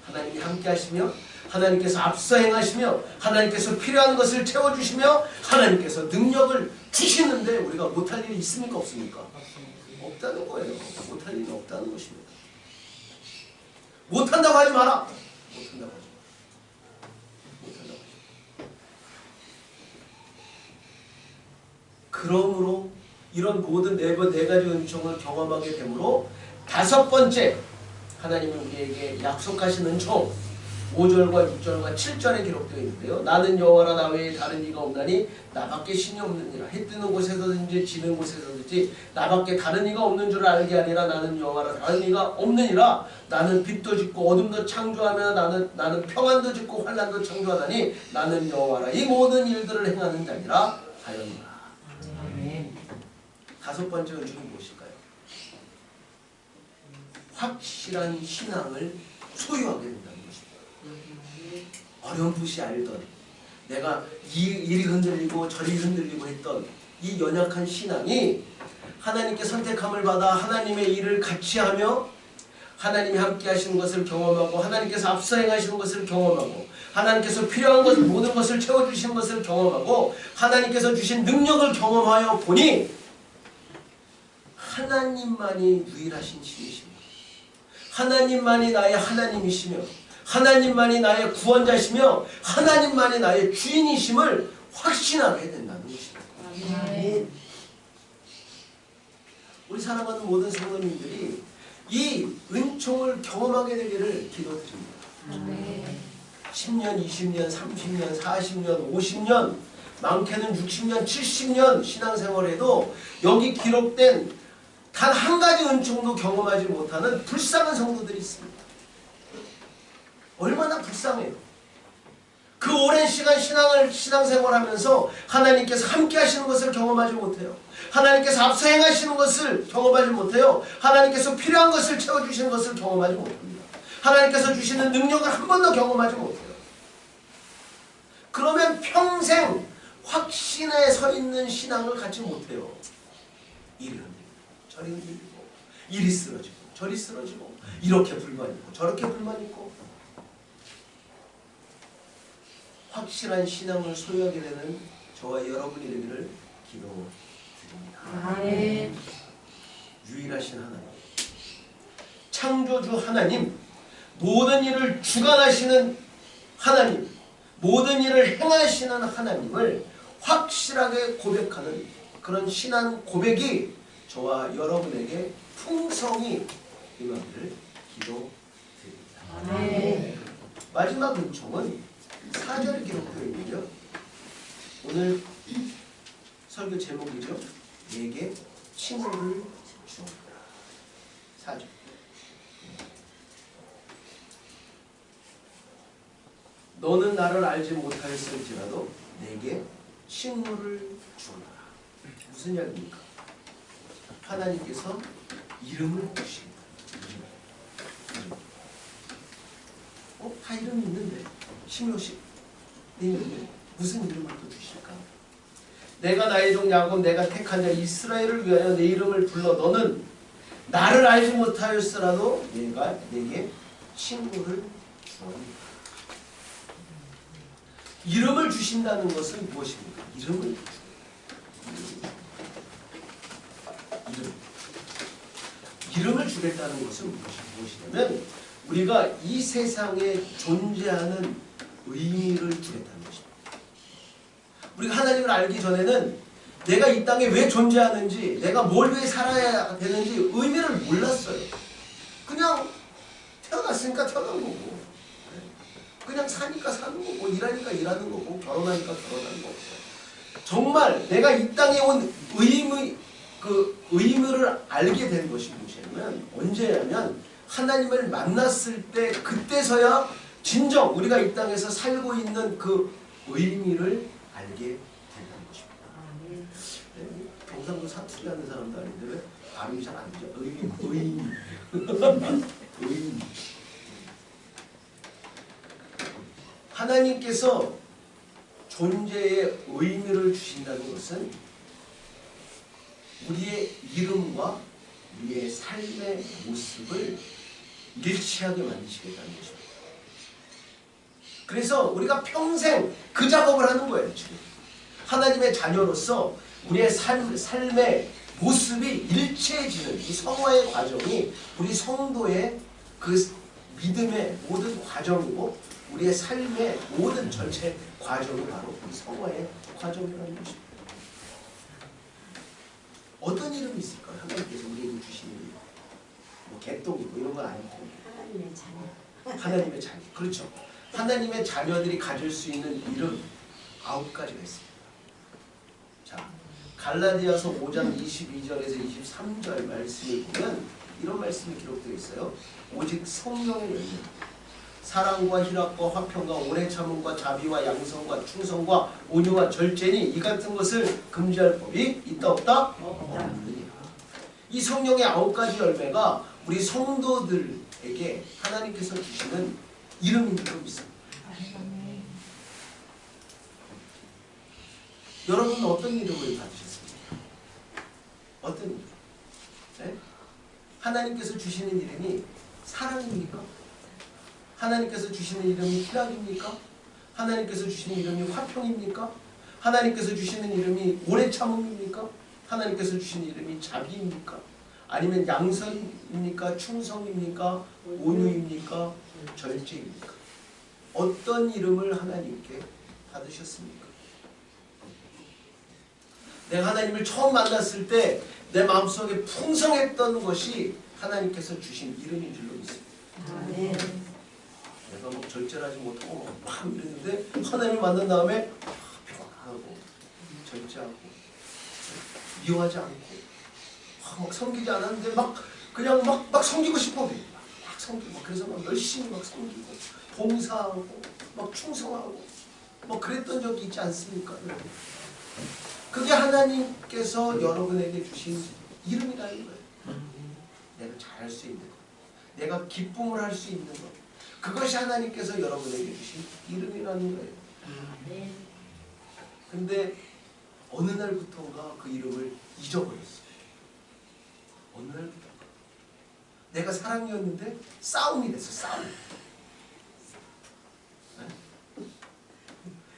하나님이 함께 하시며 하나님께서 앞서 행하시며 하나님께서 필요한 것을 채워주시며 하나님께서 능력을 주시는데 우리가 못할 일이 있습니까? 없습니까? 없다는 거예요. 못할 일이 없다는 것입니다. 못한다고 하지 마라. 못한다고 하지 마라. 못한다고 하지 마라. 그러므로 이런 모든 네 가지 은총을 경험하게 되므로 다섯 번째 하나님은 우리에게 약속하신 은총 5절과 6절과 7절에 기록되어 있는데요. 나는 여호와라 나 외에 다른 이가 없나니 나밖에 신이 없느니라. 해 뜨는 곳에서든지 지는 곳에서든지 나밖에 다른 이가 없는 줄 알게 하니라. 나는 여호와라 다른 이가 없느니라. 나는 빛도 짓고 어둠도 창조하며 나는 평안도 짓고 환난도 창조하다니 나는 여호와라 이 모든 일들을 행하는 자니라 하였노라. 다섯 번째 은총이 무엇일까요? 확실한 신앙을 소유하게 된다는 것입니다. 어렴풋이 알던 내가 이리 흔들리고 저리 흔들리고 했던 이 연약한 신앙이 하나님께 선택함을 받아 하나님의 일을 같이 하며 하나님이 함께 하시는 것을 경험하고 하나님께서 앞서 행하시는 것을 경험하고 하나님께서 필요한 것 모든 것을 채워주시는 것을 경험하고 하나님께서 주신 능력을 경험하여 보니 하나님만이 유일하신 신이십니다. 하나님만이 나의 하나님이시며 하나님만이 나의 구원자시며 하나님만이 나의 주인이심을 확신하게 된다는 것입니다. 우리 사랑하는 모든 성도님들이 이 은총을 경험하게 되기를 기도드립니다. 10년, 20년, 30년, 40년, 50년 많게는 60년, 70년 신앙생활에도 여기 기록된 단 한 가지 은총도 경험하지 못하는 불쌍한 성도들이 있습니다. 얼마나 불쌍해요. 그 오랜 시간 신앙생활하면서 하나님께서 함께 하시는 것을 경험하지 못해요. 하나님께서 앞서 행하시는 것을 경험하지 못해요. 하나님께서 필요한 것을 채워주시는 것을 경험하지 못합니다. 하나님께서 주시는 능력을 한 번도 경험하지 못해요. 그러면 평생 확신에 서 있는 신앙을 갖지 못해요. 이리 흔들리고 저리 흔들리고 이리 쓰러지고 저리 쓰러지고 이렇게 불만 있고 저렇게 불만 있고 확실한 신앙을 소유하게 되는 저와 여러분이 되기를 기도드립니다. 유일하신 하나님, 창조주 하나님, 모든 일을 주관하시는 하나님, 모든 일을 행하시는 하나님을 확실하게 고백하는 그런 신앙 고백이 저와 여러분에게 풍성히 임하기를 기도드립니다. 마지막 은총은 4절에 기록되어 있는데요. 오늘 설교 제목이죠. 내게 칭호를 주옵니다. 4절. 너는 나를 알지 못하였을지라도 내게 칭호를 주어라. 무슨 이야기입니까? 하나님께서 이름을 주십니다. 다 이름이 있는데 심효식 내 이름에 무슨 이름을 또 주실까? 내가 나의 종 야곱 내가 택한 자 이스라엘을 위하여 내 이름을 불러 너는 나를 알지 못하였으라도 내가 내게 칭호를 주옵니다. 이름을 주신다는 것은 무엇입니까? 이름을 이름을 주겠다는 것은 무엇이냐면 우리가 이 세상에 존재하는 의미를 주겠다는 것입니다. 우리가 하나님을 알기 전에는 내가 이 땅에 왜 존재하는지 내가 뭘 위해 살아야 되는지 의미를 몰랐어요. 그냥 태어났으니까 태어난 거고 그냥 사니까 사는 거고 일하니까 일하는 거고 결혼하니까 결혼하는 거고 정말 내가 이 땅에 온 의미를 알게 된 것이 무엇이냐면 언제냐면 하나님을 만났을 때 그때서야 진정 우리가 이 땅에서 살고 있는 그 의미를 알게 된다는 것입니다. 경상도 사투리 하는 사람도 아닌데 왜 발음이 잘 안 되죠? 의미. 의미. 하나님께서 존재의 의미를 주신다는 것은 우리의 이름과 우리의 삶의 모습을 일치하게 만드시겠다는 것입니다. 그래서 우리가 평생 그 작업을 하는 거예요. 지금 하나님의 자녀로서 우리의 삶의 모습이 일치해지는 이 성화의 과정이 우리 성도의 그 믿음의 모든 과정이고 우리의 삶의 모든 전체 과정이 바로 이 성화의 과정이라는 것입니다. 어떤 이름이 있을까요? 하나님께서 우리에게 주신 이름. 뭐 개똥이고 이런 건 아니고 하나님의 자녀. 하나님의 자녀. 그렇죠. 하나님의 자녀들이 가질 수 있는 이름 9가지가 있습니다. 자, 갈라디아서 5장 22절에서 23절 말씀을 보면 이런 말씀이 기록되어 있어요. 오직 성령의 열매, 사랑과 희락과 화평과 오래 참음과 자비와 양성과 충성과 온유와 절제니 이 같은 것을 금지할 법이 있다 없다? 없느니라. 이 성령의 9가지 열매가 우리 성도들에게 하나님께서 주시는 이름인지도 있습니다. 여러분은 어떤 이름을 받으셨습니까? 어떤 이름? 네? 하나님께서 주시는 이름이 사랑입니까? 하나님께서 주시는 이름이 희락입니까? 하나님께서 주시는 이름이 화평입니까? 하나님께서 주시는 이름이 오래 참음입니까? 하나님께서 주시는 이름이 자비입니까? 아니면 양선입니까? 충성입니까? 온유입니까? 절제입니까? 어떤 이름을 하나님께 받으셨습니까? 내가 하나님을 처음 만났을 때 내 마음속에 풍성했던 것이 하나님께서 주신 이름인 줄로 믿습니다. 내가 뭐 절제하지 못하고 막 이랬는데 하나님을 만난 다음에 평안하고 절제하고 미워하지 않고 막 섬기지 않았는데 막 그냥 막 섬기고 싶어. 막 섬기고 그래서 막 열심히 막 섬기고 봉사하고 막 충성하고 뭐 그랬던 적이 있지 않습니까? 그게 하나님께서 여러분에게 주신 이름이라는 거예요. 내가 잘할 수 있는 것, 내가 기쁨을 할 수 있는 것, 그것이 하나님께서 여러분에게 주신 이름이라는 거예요. 근데 어느 날부터인가 그 이름을 잊어버렸어요. 어느 날부터인가 내가 사랑이었는데 싸움이 됐어. 싸움.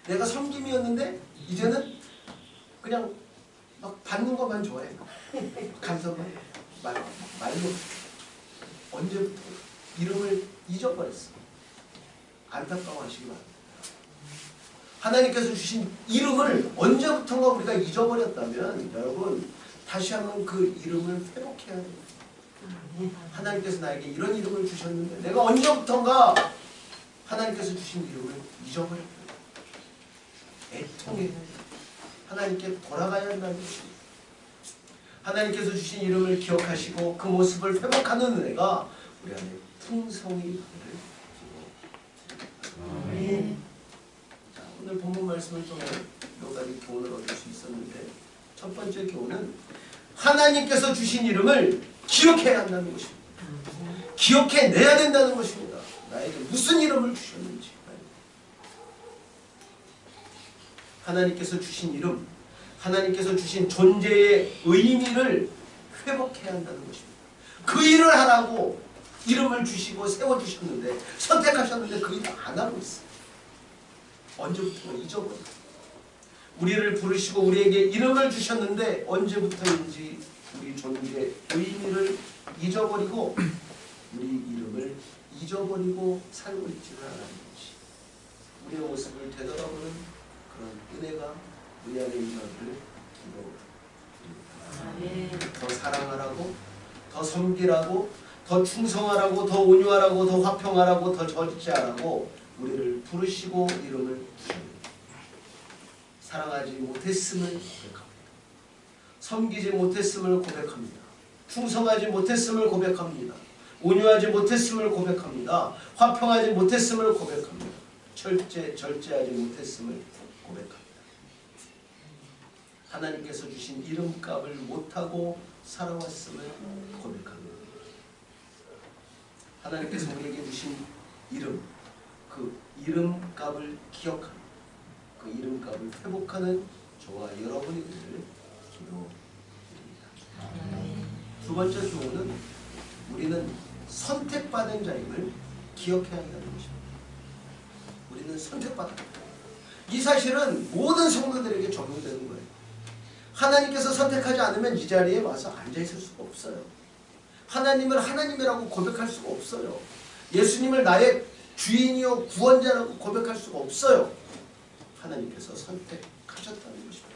내가 섬김이었는데 이제는 그냥 막 받는 것만 좋아해. 감사만 말로. 언제부터 이름을 잊어버렸어. 안타까워하시기 바랍니다. 하나님께서 주신 이름을 언제부턴가 우리가 잊어버렸다면 여러분 다시 한번 그 이름을 회복해야 됩니다. 하나님께서 나에게 이런 이름을 주셨는데 내가 언제부턴가 하나님께서 주신 이름을 잊어버렸다. 애통해 하나님께 돌아가야 한다는 것입니다. 하나님께서 주신 이름을 기억하시고 그 모습을 회복하는 은혜가 우리 안에 풍성히 있기를 기도합니다. 자, 오늘 본문 말씀을 통해 몇 가지 교훈을 얻을 수 있었는데 첫 번째 교훈은 하나님께서 주신 이름을 기억해야 한다는 것입니다. 기억해내야 된다는 것입니다. 나에게 무슨 이름을 주셨는지. 하나님께서 주신 이름, 하나님께서 주신 존재의 의미를 회복해야 한다는 것입니다. 그 일을 하라고 이름을 주시고 세워주셨는데 선택하셨는데 그 일을 안 하고 있어요. 언제부터 잊어버려요. 우리를 부르시고 우리에게 이름을 주셨는데 언제부터인지 우리 존재의 의미를 잊어버리고 우리 이름을 잊어버리고 살고 있지는 않은 것이 우리의 모습을 되돌아보는 그런 은혜가 우리 안에 임하기를 기도합니다. 더 사랑하라고, 더 섬기라고, 더 충성하라고, 더 온유하라고, 더 화평하라고, 더 절제하라고 우리를 부르시고 이름을 주십니다. 사랑하지 못했음을 고백합니다. 섬기지 못했음을 고백합니다. 충성하지 못했음을 고백합니다. 온유하지 못했음을 고백합니다. 화평하지 못했음을 고백합니다. 절제하지 못했음을 고백합니다. 하나님께서 주신 이름값을 못하고 살아왔음을 고백합니다. 하나님께서 우리에게 주신 이름, 그 이름값을 기억하는, 그 이름값을 회복하는 저와 여러분이 되기를 기도드립니다. 두 번째 교훈은 우리는 선택받은 자임을 기억해야 한다는 것입니다. 우리는 선택받았다. 이 사실은 모든 성도들에게 적용되는 거예요. 하나님께서 선택하지 않으면 이 자리에 와서 앉아있을 수가 없어요. 하나님을 하나님이라고 고백할 수가 없어요. 예수님을 나의 주인이요 구원자라고 고백할 수가 없어요. 하나님께서 선택하셨다는 것입니다.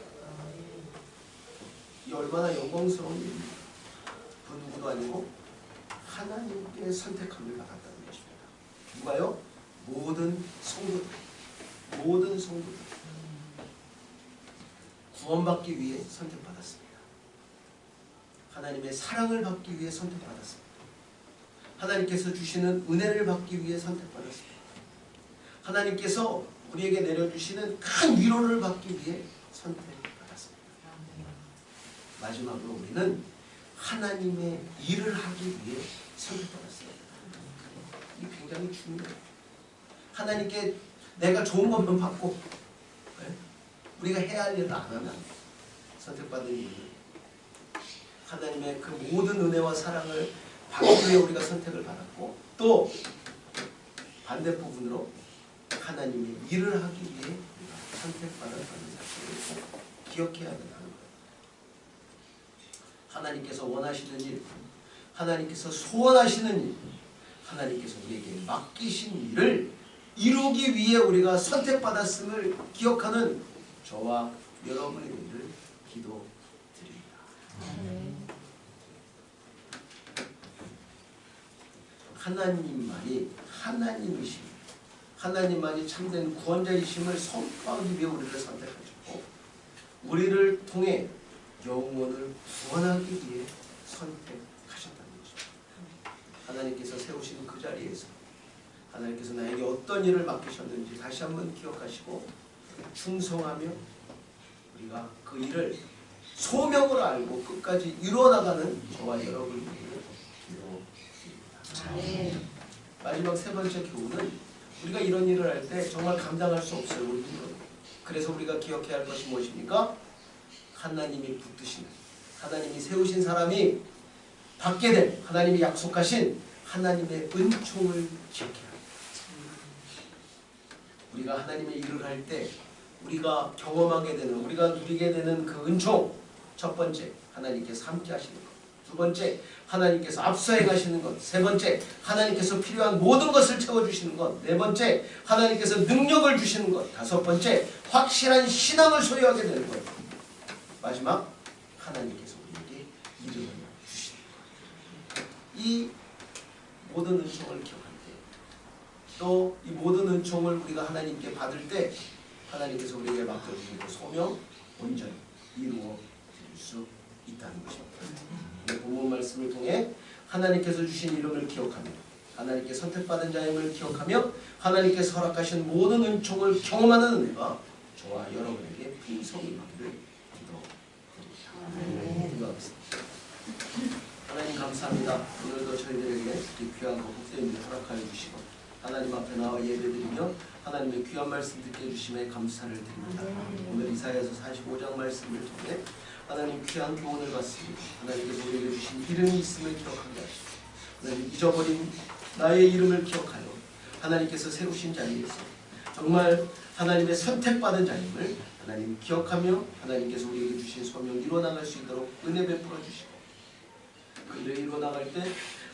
이 얼마나 영광스러운 일입니다. 그 누구도 아니고 하나님께 선택함을 받았다는 것입니다. 누가요? 모든 성도들. 모든 성도들. 구원받기 위해 선택받았습니다. 하나님의 사랑을 받기 위해 선택받았습니다. 하나님께서 주시는 은혜를 받기 위해 선택받았습니다. 하나님께서 우리에게 내려주시는 큰 위로를 받기 위해 선택받았습니다. 마지막으로 우리는 하나님의 일을 하기 위해 선택받았습니다. 이게 굉장히 중요해요. 하나님께 내가 좋은 것만 받고 우리가 해야 할 일을 안 하면 선택받은 이유는 하나님의 그 모든 은혜와 사랑을 받기 위해 우리가 선택을 받았고, 또 반대부분으로 하나님의 일을 하기 위해 우리가 선택받았다는 사실을 꼭 기억해야 된다는 거예요. 하나님께서 원하시는 일, 하나님께서 소원하시는 일, 하나님께서 우리에게 맡기신 일을 이루기 위해 우리가 선택받았음을 기억하는 저와 여러분의 일을 기도드립니다. 하나님만이 하나님이심, 하나님만이 참된 구원자이심을 선포하기 위해 우리를 선택하셨고, 우리를 통해 영혼을 구원하기 위해 선택하셨다는 것입니다. 하나님께서 세우신 그 자리에서 하나님께서 나에게 어떤 일을 맡기셨는지 다시 한번 기억하시고 충성하며 우리가 그 일을 소명으로 알고 끝까지 이루어나가는 저와 여러분을 기도드립니다. 마지막 세 번째 교훈은 우리가 이런 일을 할 때 정말 감당할 수 없어요. 우리는. 그래서 우리가 기억해야 할 것이 무엇입니까? 하나님이 붙드시는, 하나님이 세우신 사람이 받게 될, 하나님이 약속하신 하나님의 은총을 기억해야 합니다. 우리가 하나님의 일을 할 때 우리가 경험하게 되는, 우리가 누리게 되는 그 은총, 첫 번째 하나님께서 함께 하시는 것, 두 번째 하나님께서 앞서 행하시는 것, 세 번째 하나님께서 필요한 모든 것을 채워주시는 것, 네 번째 하나님께서 능력을 주시는 것, 다섯 번째 확실한 신앙을 소유하게 되는 것, 마지막 하나님께서 우리에게 이름을 주시는 것. 이 모든 은총을 기억할 때, 또 이 모든 은총을 우리가 하나님께 받을 때 하나님께서 우리에게 맡겨주신 그 소명 온전히 이루어 드릴 수 있다는 것입니다. 본문 말씀을 통해 하나님께서 주신 이름을 기억하며 하나님께 선택받은 자임을 기억하며 하나님께서 허락하신 모든 은총을 경험하는 은혜가 저와 여러분에게 풍성히 받기를 기도드립니다. 기도하겠습니다. 하나님 감사합니다. 오늘도 저희들에게 이 귀한 복된 허락하여 주시고 하나님 앞에 나와 예배드리며 하나님의 귀한 말씀 듣게 해주심에 감사를 드립니다. 오늘 이사야서 45장 말씀을 통해 하나님 귀한 교훈을 받습니다. 하나님께서 우리에게 주신 이름이 있음을 기억하게 하시고 하나님 잊어버린 나의 이름을 기억하여 하나님께서 세우신 자리에서 정말 하나님의 선택받은 자임을 하나님 기억하며 하나님께서 우리에게 주신 소명 이루어나갈 수 있도록 은혜 베풀어 주시고 그 일을 이루어나갈 때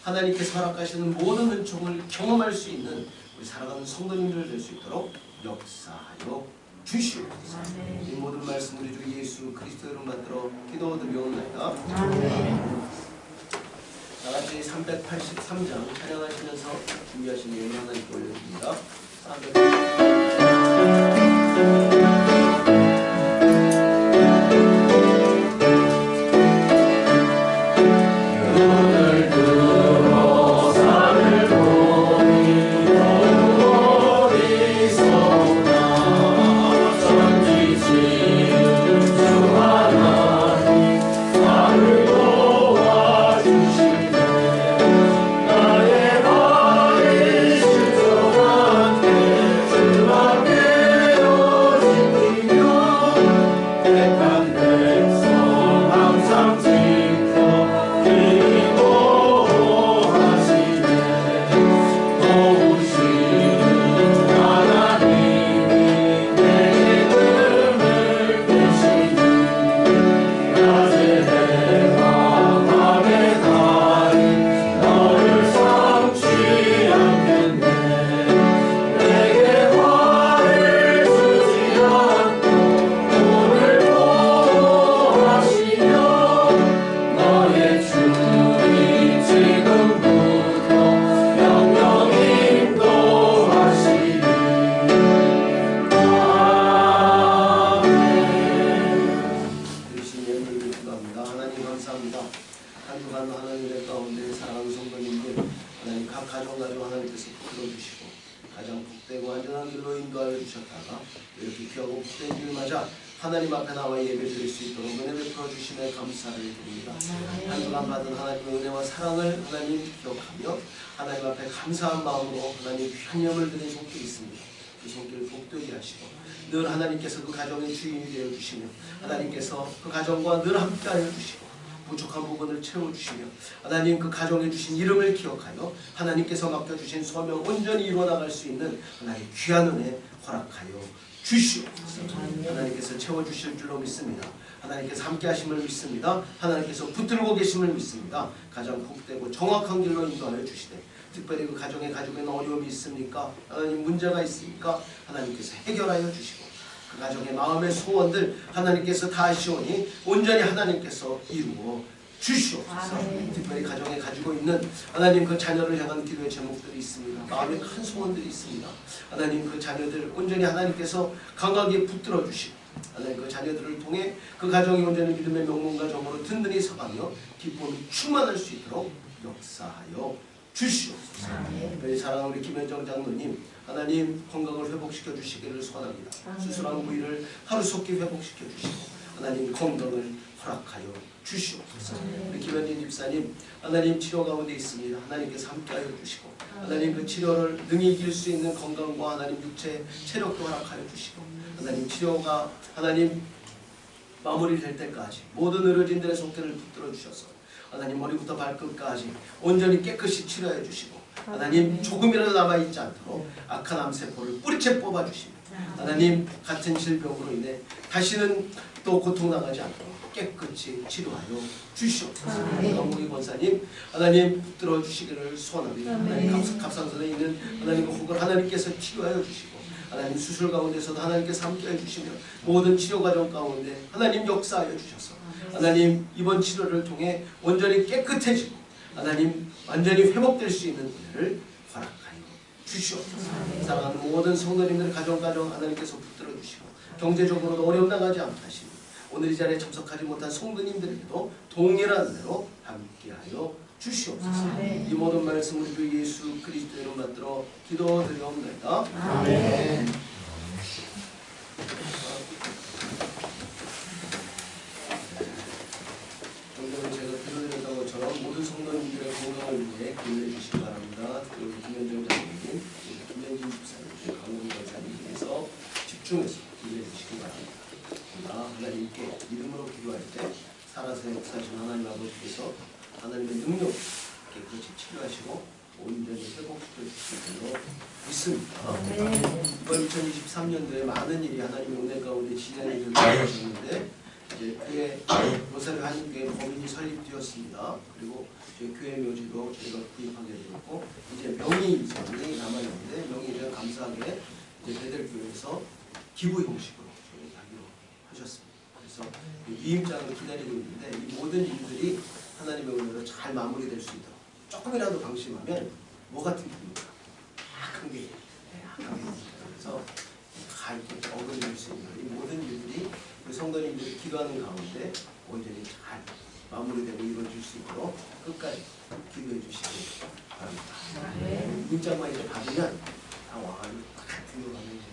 하나님께서 허락하시는 모든 은총을 경험할 수 있는 우리 살아가는 성도님들 될 수 있도록 역사하여 주시옵소서. 이 모든 말씀 우리 주 예수 그리스도 이름 받들어 기도드리옵나이다. 다같이 383장 찬양하시면서 준비하신 예물 하나님께 올려드립니다. 383장 눈을 들어 하나님 앞에 나와 예배드릴 수 있도록 은혜 베풀어 주심에 감사를 드립니다. 한 주간 받은 하나님의 은혜와 사랑을 하나님 기억하며 하나님 앞에 감사한 마음으로 하나님 귀한 예물 드린 손길이 있습니다. 그 손길을 복되게 하시고 늘 하나님께서 그 가정의 주인이 되어 주시며 하나님께서 그 가정과 늘 함께하여 주시고 부족한 부분을 채워주시며 하나님 그 가정에 주신 이름을 기억하여 하나님께서 맡겨주신 소명 온전히 이루어나갈 수 있는 하나님 귀한 은혜 허락하여 주시옵소서. 하나님께서 채워주실 줄로 믿습니다. 하나님께서 함께 하심을 믿습니다. 하나님께서 붙들고 계심을 믿습니다. 가장 복되고 정확한 길로 인도하여 주시되 특별히 그 가정에 가지고 있는 어려움이 있습니까? 하나님 문제가 있습니까? 하나님께서 해결하여 주시고 그 가정의 마음의 소원들 하나님께서 다 아시오니 온전히 하나님께서 이루어 주시옵소서. 특별히 가정에 가지고 있는 하나님 그 자녀를 향한 기도의 제목들이 있습니다. 마음에 큰 소원들이 있습니다. 하나님 그 자녀들 온전히 하나님께서 강하게 붙들어 주시고 하나님 그 자녀들을 통해 그 가정이 온전히 믿음의 명문가정으로 든든히 서가며 기쁨이 충만할 수 있도록 역사하여 주시옵소서. 특별히 사랑하는 우리 김현정 장로님 하나님 건강을 회복시켜 주시기를 소원합니다. 수술한 부위를 하루속히 회복시켜 주시고 하나님 건강을 허락하여 주시옵소서. 우리 김현진 집사님 하나님 치료 가운데 있습니다. 하나님께서 함께하여 주시고 하나님 그 치료를 능히 이길 수 있는 건강과 하나님 육체 체력도 허락하여 주시고 하나님 치료가 하나님 마무리될 때까지 모든 의료진들의 손길을 붙들어 주셔서 하나님 머리부터 발끝까지 온전히 깨끗이 치료해 주시고 하나님 조금이라도 남아있지 않도록 악한 암세포를 뿌리채 뽑아주시고 하나님 같은 질병으로 인해 다시는 또 고통당하지 않도록 깨끗이 치료하여 주시옵소서. 강국희 권사님 하나님 붙들어 주시기를 소원합니다. 하나님 갑상선에 있는 하나님 혹을 하나님께서 치료하여 주시고 하나님 수술 가운데서도 하나님께서 함께해 주시며 모든 치료 과정 가운데 하나님 역사하여 주셔서 하나님 이번 치료를 통해 온전히 깨끗해지고 하나님 완전히 회복될 수 있는 은혜를 허락하여 주시옵소서. 사랑하는 모든 성도님들 가정 하나님께서 붙들어 주시고 경제적으로도 어려움 당하지 않게 하시고 오늘 이 자리에 참석하지 못한 성도님들에게도 동일한 은혜로 함께하여 주시옵소서. 이 모든 말씀을 주 예수 그리스도의 이름 받들어 기도드리옵나이다. 아멘. 오늘은 제가 기도드렸던 것처럼 모든 성도님들의 건강을 위해 기도해 주시기 바랍니다. 그리고 김현정 장로님, 김현진 집사님, 강훈 권사님께서 집중해서 기도해 주시기 바랍니다. 하나님께 이름으로 기도할 때 살아서 역사하신 하나님 아버지께서 하나님의 능력 깨끗이 치료하시고 온전히 회복시켜 주실 줄로 믿습니다. 이번 2023년도에 많은 일이 하나님의 은혜 가운데 진행이 되었는데 이제 교회 로사리 한인교회 법인이 설립되었습니다. 그리고 저희 교회 묘지도 저희가 구입하게 되었고 이제 명의 이전이 남아있는데 명의 이전 감사하게 이제 베델교회에서 기부 형식으로 하기로 하셨습니다. 그래서 위임장을 기다리고 있는데 이 모든 일들이 하나님의 은혜로 잘 마무리될 수 있도록 조금이라도 방심하면 뭐 같은 일입니까? 악한 게 그래서 다 이렇게 어긋날 수 있는 이 모든 일들이 우리 성도님들이 기도하는 가운데 온전히 잘 마무리되고 이루어질 수 있도록 끝까지 기도해 주시기 바랍니다. 문장만 이제 받으면 다 와가지고 같은 거 하면 이제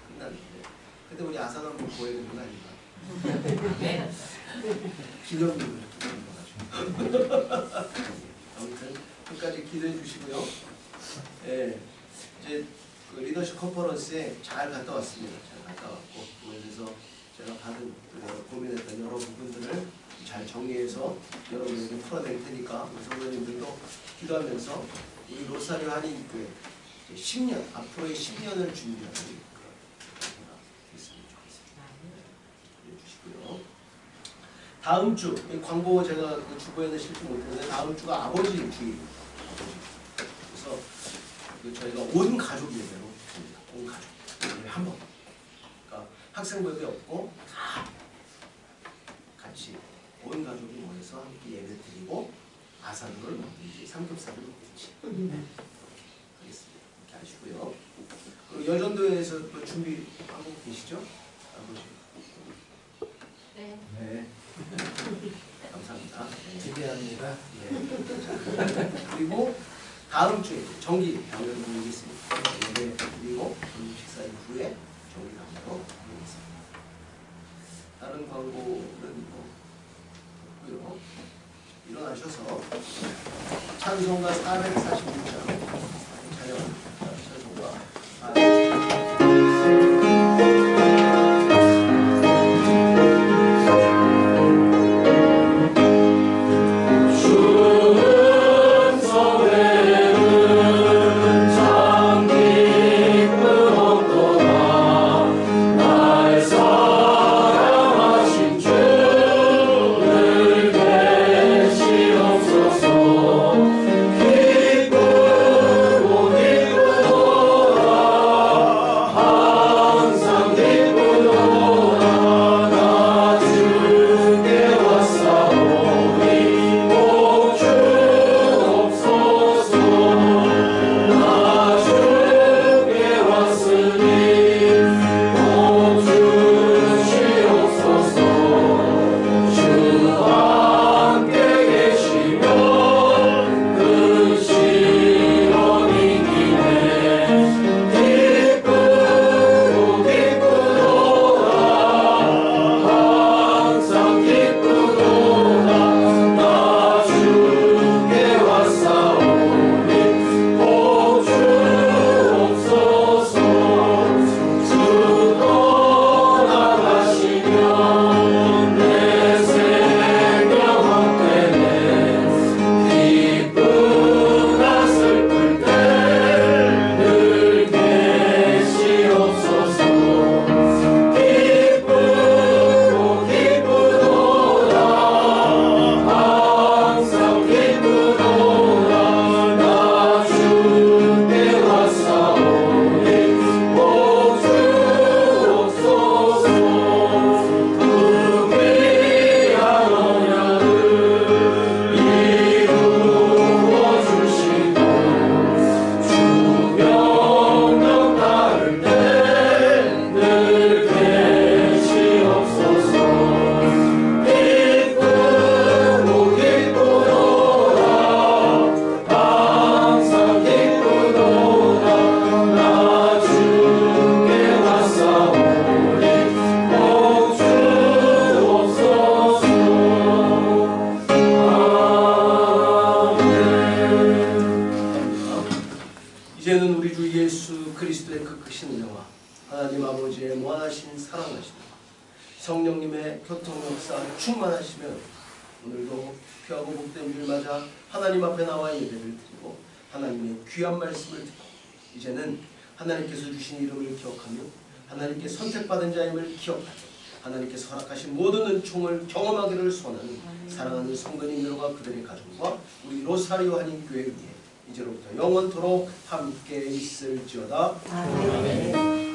끝나는데 근데 우리 아산 한번 보여야 되는 거 아닌가? 기념비를 아무튼 끝까지 기도해 주시고요. 예, 이제 그 리더십 컨퍼런스에 잘 갔다 왔습니다. 잘 갔다 왔고 그래서 제가 받은 고민했던 여러 부분들을 잘 정리해서 여러분에게 풀어낼 테니까 우리 성도님들도 기도하면서 우리 로사리 한인교회 10년 앞으로의 10년을 준비하는 그런 있으면 좋겠습니다. 해주시고요. 다음 주 광고 제가 그 주보에는 실지 못했는데 다음 주가 아버지 주일. 그래서 저희가 온 가족 예배로 드립니다. 온 가족 예배 한 번. 그러니까 학생부 예배 없고 다 같이 온 가족이 모여서 함께 예배 드리고 아산을 먹든지 삼겹살을 먹든지 하겠습니다. 이렇게 하시고요. 그리고 여전도에서 또 준비하고 계시죠? 아버지. 네. 네. 감사합니다. 기대합니다. 네. 그리고 다음 주에 정기 당회로 모이겠습니다. 예배 그리고 식사 이후에 정기 당회로 모이겠습니다. 광고는 없고요. 일어나셔서 찬송가 446장 찬양합니다. 찬송가 하나님께서 허락하신 모든 은총을 경험하기를 소원하는 사랑하는 성도님들과 그들의 가정과 우리 로사리오 한인교회 위에 이제로부터 영원토록 함께 있을지어다. 아멘.